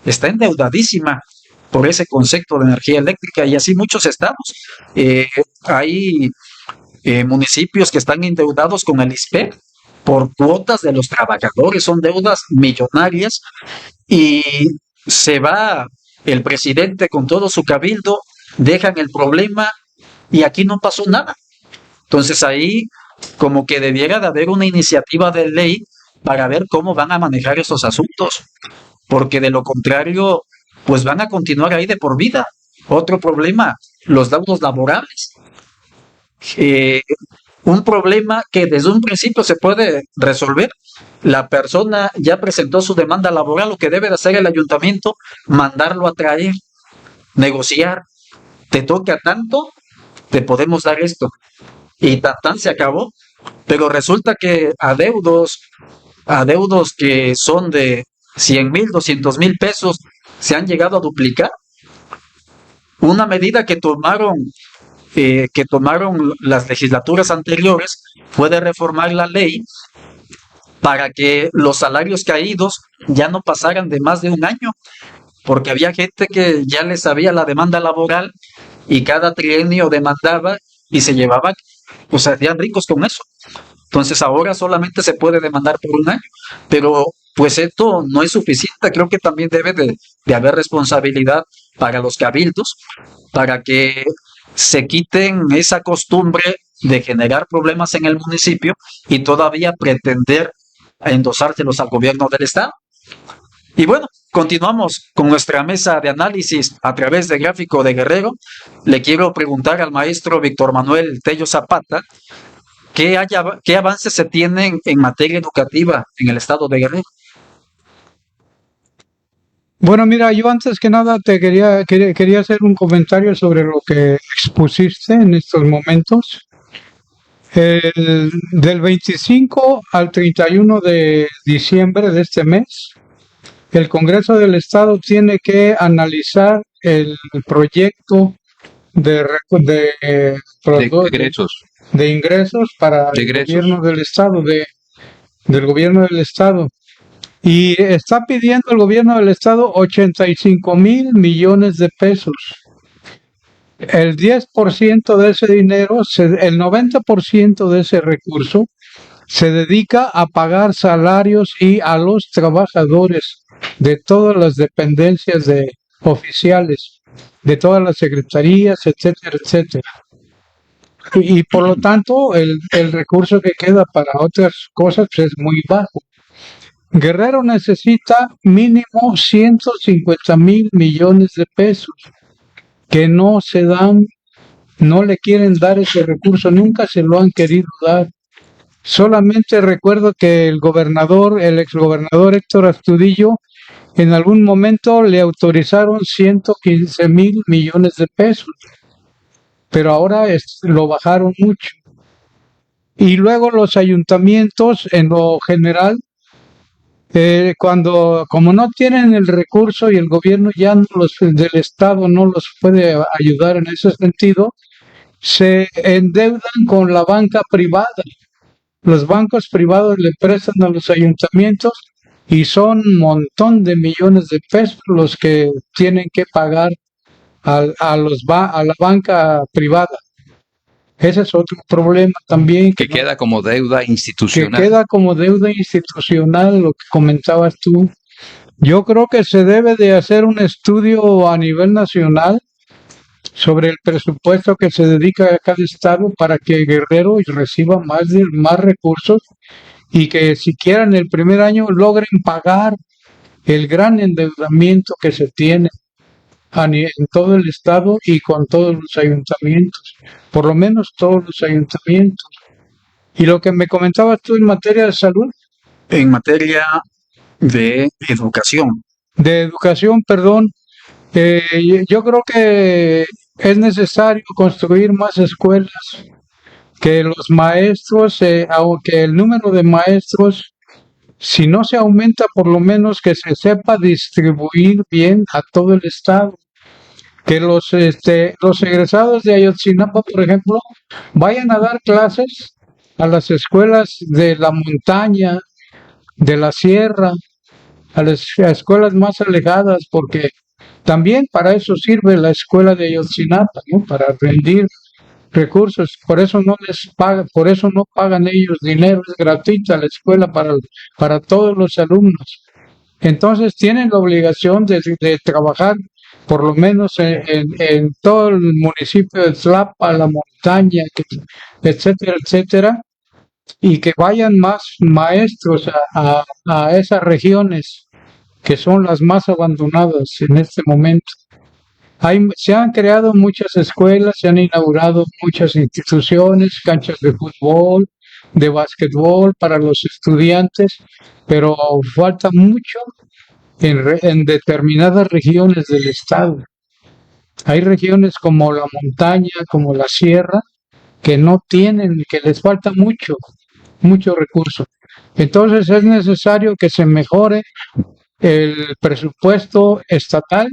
Speaker 1: está endeudadísima por ese concepto de energía eléctrica, y así muchos estados. Hay municipios que están endeudados con el ISPEC por cuotas de los trabajadores, son deudas millonarias, y se va el presidente con todo su cabildo, dejan el problema y aquí no pasó nada. Entonces ahí como que debiera de haber una iniciativa de ley para ver cómo van a manejar esos asuntos, porque de lo contrario, pues van a continuar ahí de por vida. Otro problema, los laudos laborales. Un problema que desde un principio se puede resolver. La persona ya presentó su demanda laboral, lo que debe de hacer el ayuntamiento, mandarlo a traer, negociar. Te toca tanto, te podemos dar esto. Y tan se acabó. Pero resulta que adeudos que son de 100,000, 200,000 pesos, se han llegado a duplicar. Una medida que tomaron las legislaturas anteriores fue de reformar la ley para que los salarios caídos ya no pasaran de más de un año, porque había gente que ya les sabía la demanda laboral y cada trienio demandaba y se llevaba, pues se hacían ricos con eso. Entonces ahora solamente se puede demandar por un año, pero pues esto no es suficiente. Creo que también debe de haber responsabilidad para los cabildos, para que se quiten esa costumbre de generar problemas en el municipio y todavía pretender endosárselos al gobierno del estado. Y bueno, continuamos con nuestra mesa de análisis a través de Gráfico de Guerrero. Le quiero preguntar al maestro Víctor Manuel Tello Zapata, ¿qué avances se tienen en materia educativa en el estado de Guerrero?
Speaker 3: Bueno, mira, yo antes que nada te quería hacer un comentario sobre lo que expusiste en estos momentos. Del 25 al 31 de diciembre de este mes, el Congreso del Estado tiene que analizar el proyecto de ingresos para el gobierno del Estado, del gobierno del Estado. Y está pidiendo el gobierno del Estado 85,000 millones de pesos. El 10% de ese dinero, el 90% de ese recurso se dedica a pagar salarios y a los trabajadores de todas las dependencias oficiales, de todas las secretarías, etcétera, etcétera. Y por lo tanto, el recurso que queda para otras cosas pues, es muy bajo. Guerrero necesita mínimo 150,000 millones de pesos que no se dan, no le quieren dar ese recurso, nunca se lo han querido dar. Solamente recuerdo que el exgobernador Héctor Astudillo, en algún momento le autorizaron 115,000 millones de pesos, pero ahora lo bajaron mucho. Y luego los ayuntamientos, en lo general, como no tienen el recurso y el gobierno del Estado no los puede ayudar en ese sentido, se endeudan con la banca privada. Los bancos privados le prestan a los ayuntamientos y son un montón de millones de pesos los que tienen que pagar a la banca privada. Ese es otro problema también.
Speaker 2: Que queda como deuda institucional.
Speaker 3: Que queda como deuda institucional, lo que comentabas tú. Yo creo que se debe de hacer un estudio a nivel nacional sobre el presupuesto que se dedica a cada estado para que Guerrero reciba más recursos y que siquiera en el primer año logren pagar el gran endeudamiento que se tiene en todo el estado y con todos los ayuntamientos, por lo menos todos los ayuntamientos. Y lo que me comentabas tú en materia de salud.
Speaker 1: En materia de educación.
Speaker 3: De educación, perdón. Yo creo que es necesario construir más escuelas, que los maestros, aunque el número de maestros, si no se aumenta, por lo menos que se sepa distribuir bien a todo el estado. Que los egresados de Ayotzinapa, por ejemplo, vayan a dar clases a las escuelas de la montaña, de la sierra, a escuelas más alejadas, porque también para eso sirve la escuela de Ayotzinapa, ¿no? Para rendir recursos. Por eso no les pagan, por eso no pagan ellos dinero, es gratuita la escuela para todos los alumnos. Entonces tienen la obligación de trabajar por lo menos en todo el municipio de Tlapa, la montaña, etcétera, etcétera, y que vayan más maestros a esas regiones que son las más abandonadas en este momento. Se han creado muchas escuelas, se han inaugurado muchas instituciones, canchas de fútbol, de básquetbol para los estudiantes, pero falta mucho en determinadas regiones del estado. Hay regiones como la montaña, como la sierra, que no tienen, que les falta mucho recurso. Entonces es necesario que se mejore el presupuesto estatal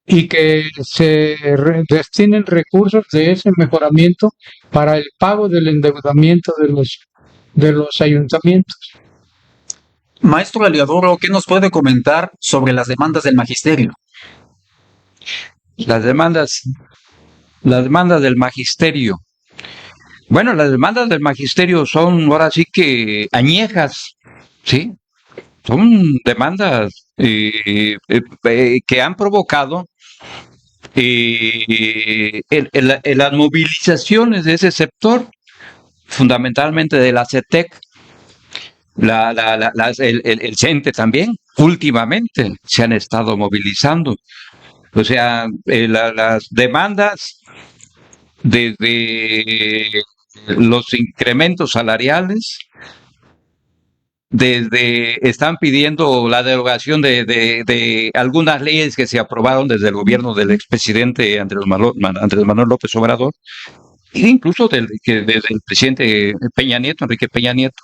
Speaker 3: y que se destinen recursos de ese mejoramiento para el pago del endeudamiento de los ayuntamientos.
Speaker 1: Maestro Aliodoro, ¿qué nos puede comentar sobre las demandas del magisterio?
Speaker 2: Las demandas del magisterio. Bueno, las demandas del magisterio son ahora sí que añejas, ¿sí? Son demandas que han provocado las movilizaciones de ese sector, fundamentalmente de la CETEC, el CENTE también, últimamente se han estado movilizando. O sea, las demandas desde los incrementos salariales, están pidiendo la derogación de algunas leyes que se aprobaron desde el gobierno del expresidente Andrés Manuel López Obrador, e incluso desde el presidente Enrique Peña Nieto,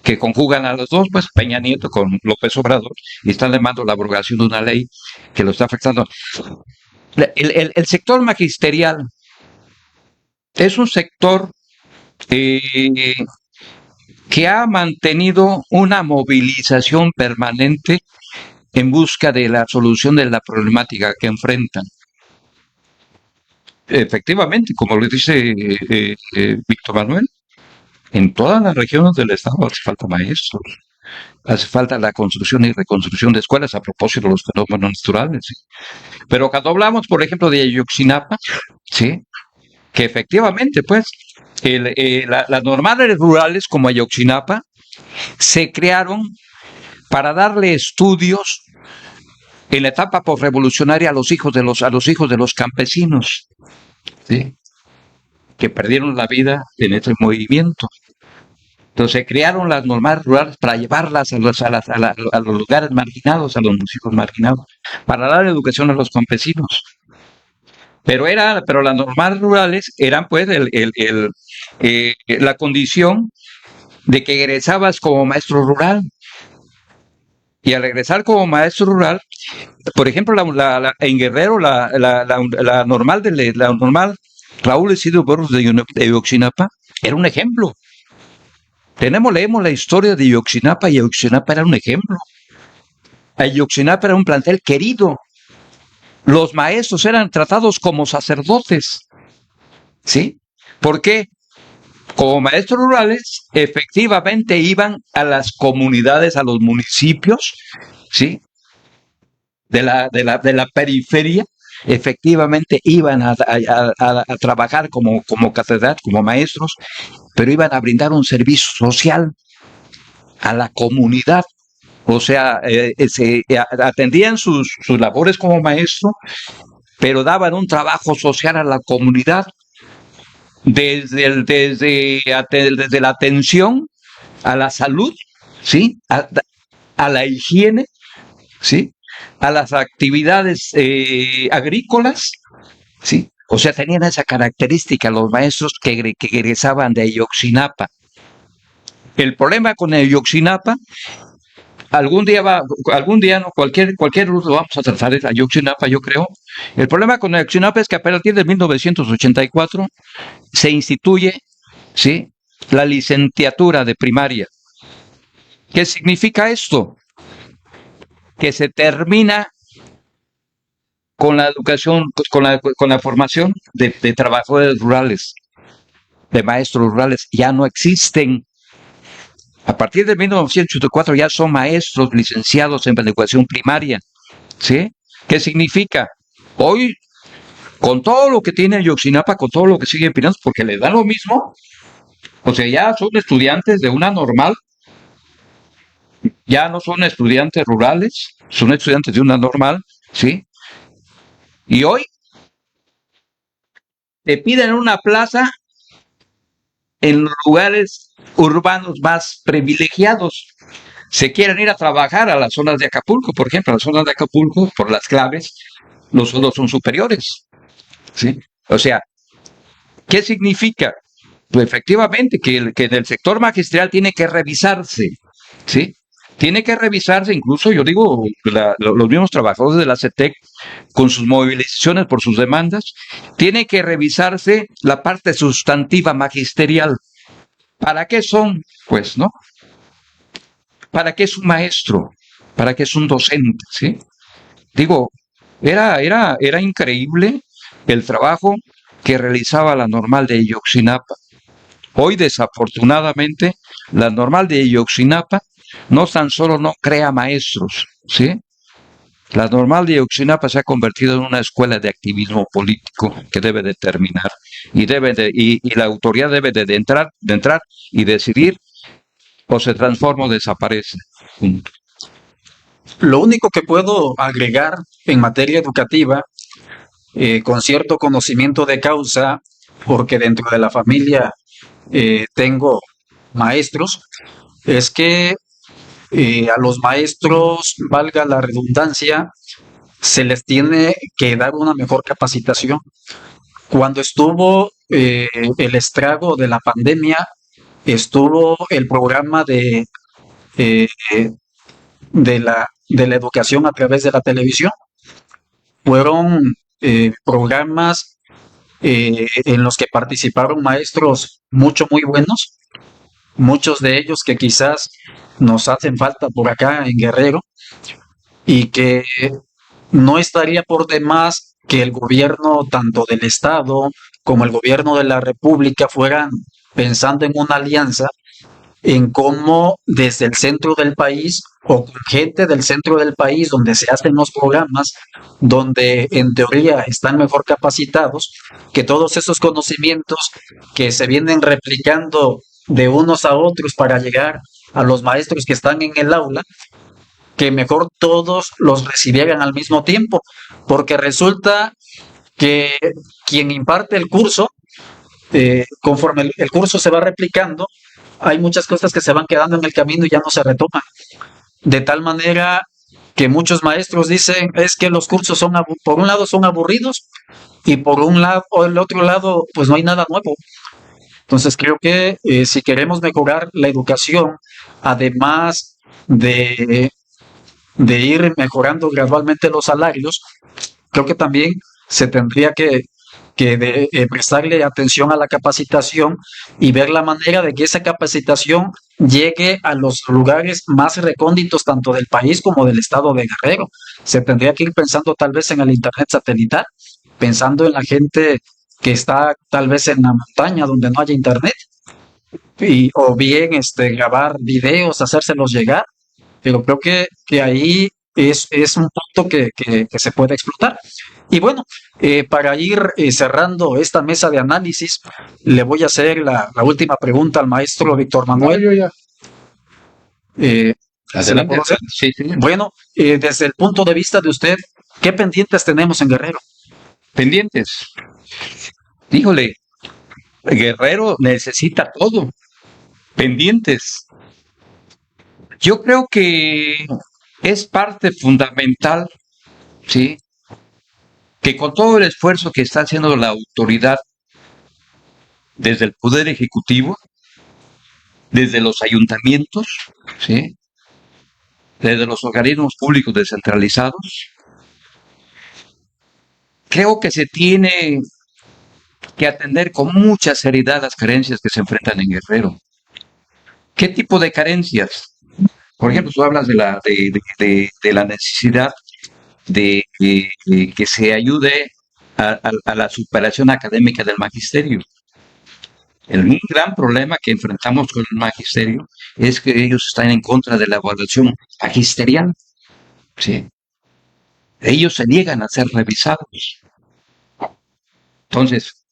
Speaker 2: que conjugan a los dos, pues Peña Nieto con López Obrador, y están demandando la abrogación de una ley que lo está afectando. El sector magisterial es un sector que ha mantenido una movilización permanente en busca de la solución de la problemática que enfrentan. Efectivamente, como le dice Víctor Manuel, en todas las regiones del estado hace falta maestros, hace falta la construcción y reconstrucción de escuelas a propósito de los fenómenos naturales. ¿Sí? Pero cuando hablamos, por ejemplo, de Ayotzinapa, ¿sí? Que efectivamente, pues, las normales rurales como Ayotzinapa se crearon para darle estudios en la etapa postrevolucionaria a los hijos de los campesinos, ¿sí? Que perdieron la vida en ese movimiento. Entonces se crearon las normales rurales para llevarlas a los lugares marginados, a los municipios marginados, para dar educación a los campesinos. Pero las normales rurales eran pues la condición de que egresabas como maestro rural. Y al regresar como maestro rural, por ejemplo, en Guerrero, la normal Raúl Isidro Borges de Ayotzinapa era un ejemplo. Leemos la historia de Ayotzinapa, y Ayotzinapa era un ejemplo. Ayotzinapa era un plantel querido. Los maestros eran tratados como sacerdotes. ¿Sí? ¿Por qué? Como maestros rurales, efectivamente iban a las comunidades, a los municipios, ¿sí? De la periferia, efectivamente iban a trabajar como catedráticos, como maestros, pero iban a brindar un servicio social a la comunidad. O sea, atendían sus labores como maestro, pero daban un trabajo social a la comunidad, desde la atención a la salud, ¿sí? A la higiene, ¿sí? A las actividades agrícolas, ¿sí? O sea, tenían esa característica los maestros que egresaban de Ayotzinapa. El problema con Ayotzinapa, algún día no, cualquier lo vamos a tratar de Ayotzinapa, yo creo. El problema con Ayotzinapa es que a partir de 1984 se instituye, ¿sí?, la licenciatura de primaria. ¿Qué significa esto? Que se termina con la educación, con la formación de trabajadores rurales, de maestros rurales. Ya no existen. A partir de 1984 ya son maestros licenciados en educación primaria. ¿Sí? ¿Qué significa? Hoy, con todo lo que tiene Ayotzinapa, con todo lo que sigue empinando, porque les da lo mismo, o sea, ya son estudiantes de una normal, ya no son estudiantes rurales, son estudiantes de una normal, ¿sí? Y hoy te piden una plaza en los lugares urbanos más privilegiados. Se quieren ir a trabajar a las zonas de Acapulco, por ejemplo, a las zonas de Acapulco, por las claves, los sueldos son superiores, ¿sí? O sea, ¿qué significa? Pues efectivamente que en el sector magistral tiene que revisarse, ¿sí? Tiene que revisarse, incluso yo digo, los mismos trabajadores de la CETEC, con sus movilizaciones por sus demandas, tiene que revisarse la parte sustantiva magisterial. ¿Para qué son? Pues, ¿no? ¿Para qué es un maestro? ¿Para qué es un docente? ¿Sí? Digo, era increíble el trabajo que realizaba la normal de Ayotzinapa. Hoy, desafortunadamente, la normal de Ayotzinapa no tan solo no crea maestros, ¿sí? La normal de Ayotzinapa se ha convertido en una escuela de activismo político que debe de terminar y la autoridad debe de entrar y decidir o se transforma o desaparece. Punto.
Speaker 1: Lo único que puedo agregar en materia educativa, con cierto conocimiento de causa, porque dentro de la familia tengo maestros, es que a los maestros, valga la redundancia, se les tiene que dar una mejor capacitación. Cuando estuvo el estrago de la pandemia, estuvo el programa eh, de la educación a través de la televisión. Fueron programas en los que participaron maestros muy buenos, muchos de ellos que quizás nos hacen falta por acá en Guerrero, y que no estaría por demás que el gobierno, tanto del estado como el gobierno de la república, fueran pensando en una alianza en cómo desde el centro del país o con gente del centro del país donde se hacen los programas, donde en teoría están mejor capacitados, que todos esos conocimientos que se vienen replicando de unos a otros para llegar a los maestros que están en el aula, que mejor todos los recibieran al mismo tiempo, porque resulta que quien imparte el curso, conforme el curso se va replicando, hay muchas cosas que se van quedando en el camino y ya no se retoman. De tal manera que muchos maestros dicen es que los cursos son, por un lado son aburridos y por un lado o el otro lado pues no hay nada nuevo. Entonces creo que si queremos mejorar la educación, además de ir mejorando gradualmente los salarios, creo que también se tendría que prestarle atención a la capacitación y ver la manera de que esa capacitación llegue a los lugares más recónditos tanto del país como del estado de Guerrero. Se tendría que ir pensando tal vez en el internet satelital, pensando en la gente que está tal vez en la montaña donde no haya internet, o bien grabar videos, hacérselos llegar, pero creo que ahí es un punto que se puede explotar. Y bueno, para ir cerrando esta mesa de análisis, le voy a hacer la última pregunta al maestro Víctor
Speaker 3: No,
Speaker 1: Manuel.
Speaker 3: yo ya.
Speaker 1: ¿Se la puedo hacer?
Speaker 2: Sí, sí.
Speaker 1: Bueno, desde el punto de vista de usted, ¿qué pendientes tenemos en Guerrero?
Speaker 2: Pendientes. Híjole, Guerrero necesita todo. Pendientes. Yo creo que es parte fundamental, ¿sí?, que con todo el esfuerzo que está haciendo la autoridad desde el Poder Ejecutivo, desde los ayuntamientos, ¿sí?, desde los organismos públicos descentralizados, creo que se tiene que atender con mucha seriedad las carencias que se enfrentan en Guerrero. ¿Qué tipo de carencias? Por ejemplo, tú hablas de la necesidad de que se ayude a la superación académica del magisterio. Un gran problema que enfrentamos con el magisterio es que ellos están en contra de la evaluación magisterial. ¿Sí? Ellos se niegan a ser revisados. Entonces,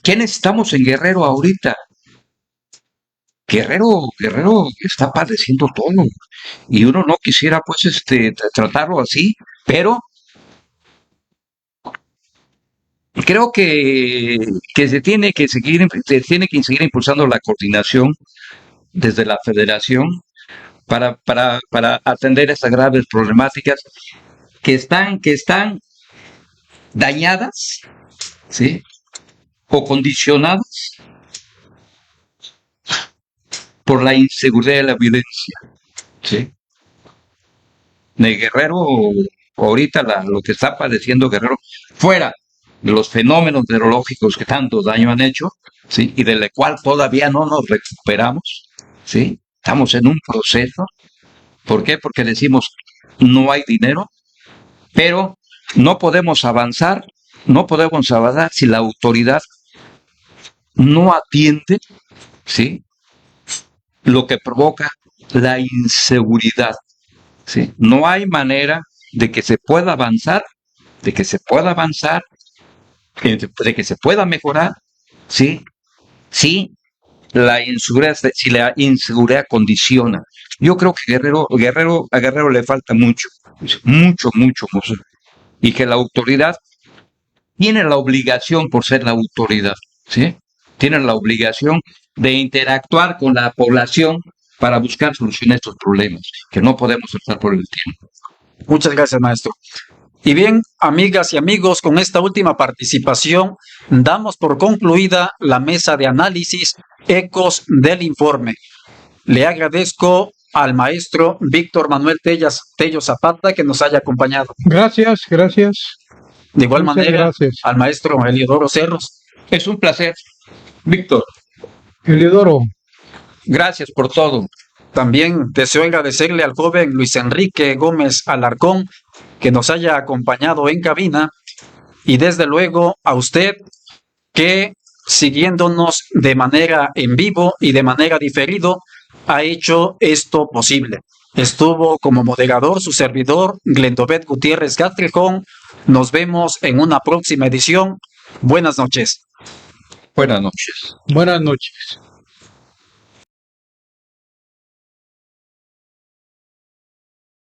Speaker 2: ¿qué necesitamos en Guerrero ahorita? Guerrero está padeciendo todo y uno no quisiera pues tratarlo así, pero creo que se tiene que seguir impulsando la coordinación desde la federación para atender estas graves problemáticas que están dañadas, ¿sí?, o condicionadas por la inseguridad y la violencia, ¿sí? De Guerrero, ahorita lo que está padeciendo Guerrero, fuera de los fenómenos meteorológicos que tanto daño han hecho, ¿sí?, y de la cual todavía no nos recuperamos, ¿sí? Estamos en un proceso. ¿Por qué? Porque decimos, no hay dinero, pero no podemos avanzar si la autoridad no atiende, ¿sí?, lo que provoca la inseguridad, ¿sí? No hay manera de que se pueda avanzar, de que se pueda mejorar, ¿sí?, si la inseguridad condiciona. Yo creo que a Guerrero le falta mucho, mucho. Y que la autoridad tiene la obligación, por ser la autoridad, ¿sí?, tiene la obligación de interactuar con la población para buscar solución a estos problemas, que no podemos optar por el tiempo.
Speaker 1: Muchas gracias, maestro. Y bien, amigas y amigos, con esta última participación damos por concluida la mesa de análisis Ecos del Informe. Le agradezco al maestro Víctor Manuel Tello Zapata que nos haya acompañado.
Speaker 3: Gracias.
Speaker 1: De igual
Speaker 3: Muchas
Speaker 1: manera,
Speaker 3: gracias.
Speaker 1: al maestro Eliodoro Cerros.
Speaker 2: Es un placer, Víctor.
Speaker 3: Eliodoro,
Speaker 2: Gracias por todo.
Speaker 1: También deseo agradecerle al joven Luis Enrique Gómez Alarcón que nos haya acompañado en cabina y desde luego a usted que siguiéndonos de manera en vivo y de manera diferido ha hecho esto posible. Estuvo como moderador su servidor Glendobet Gutiérrez Gastrejón. Nos vemos en una próxima edición. Buenas noches.
Speaker 2: Buenas noches.
Speaker 3: buenas noches.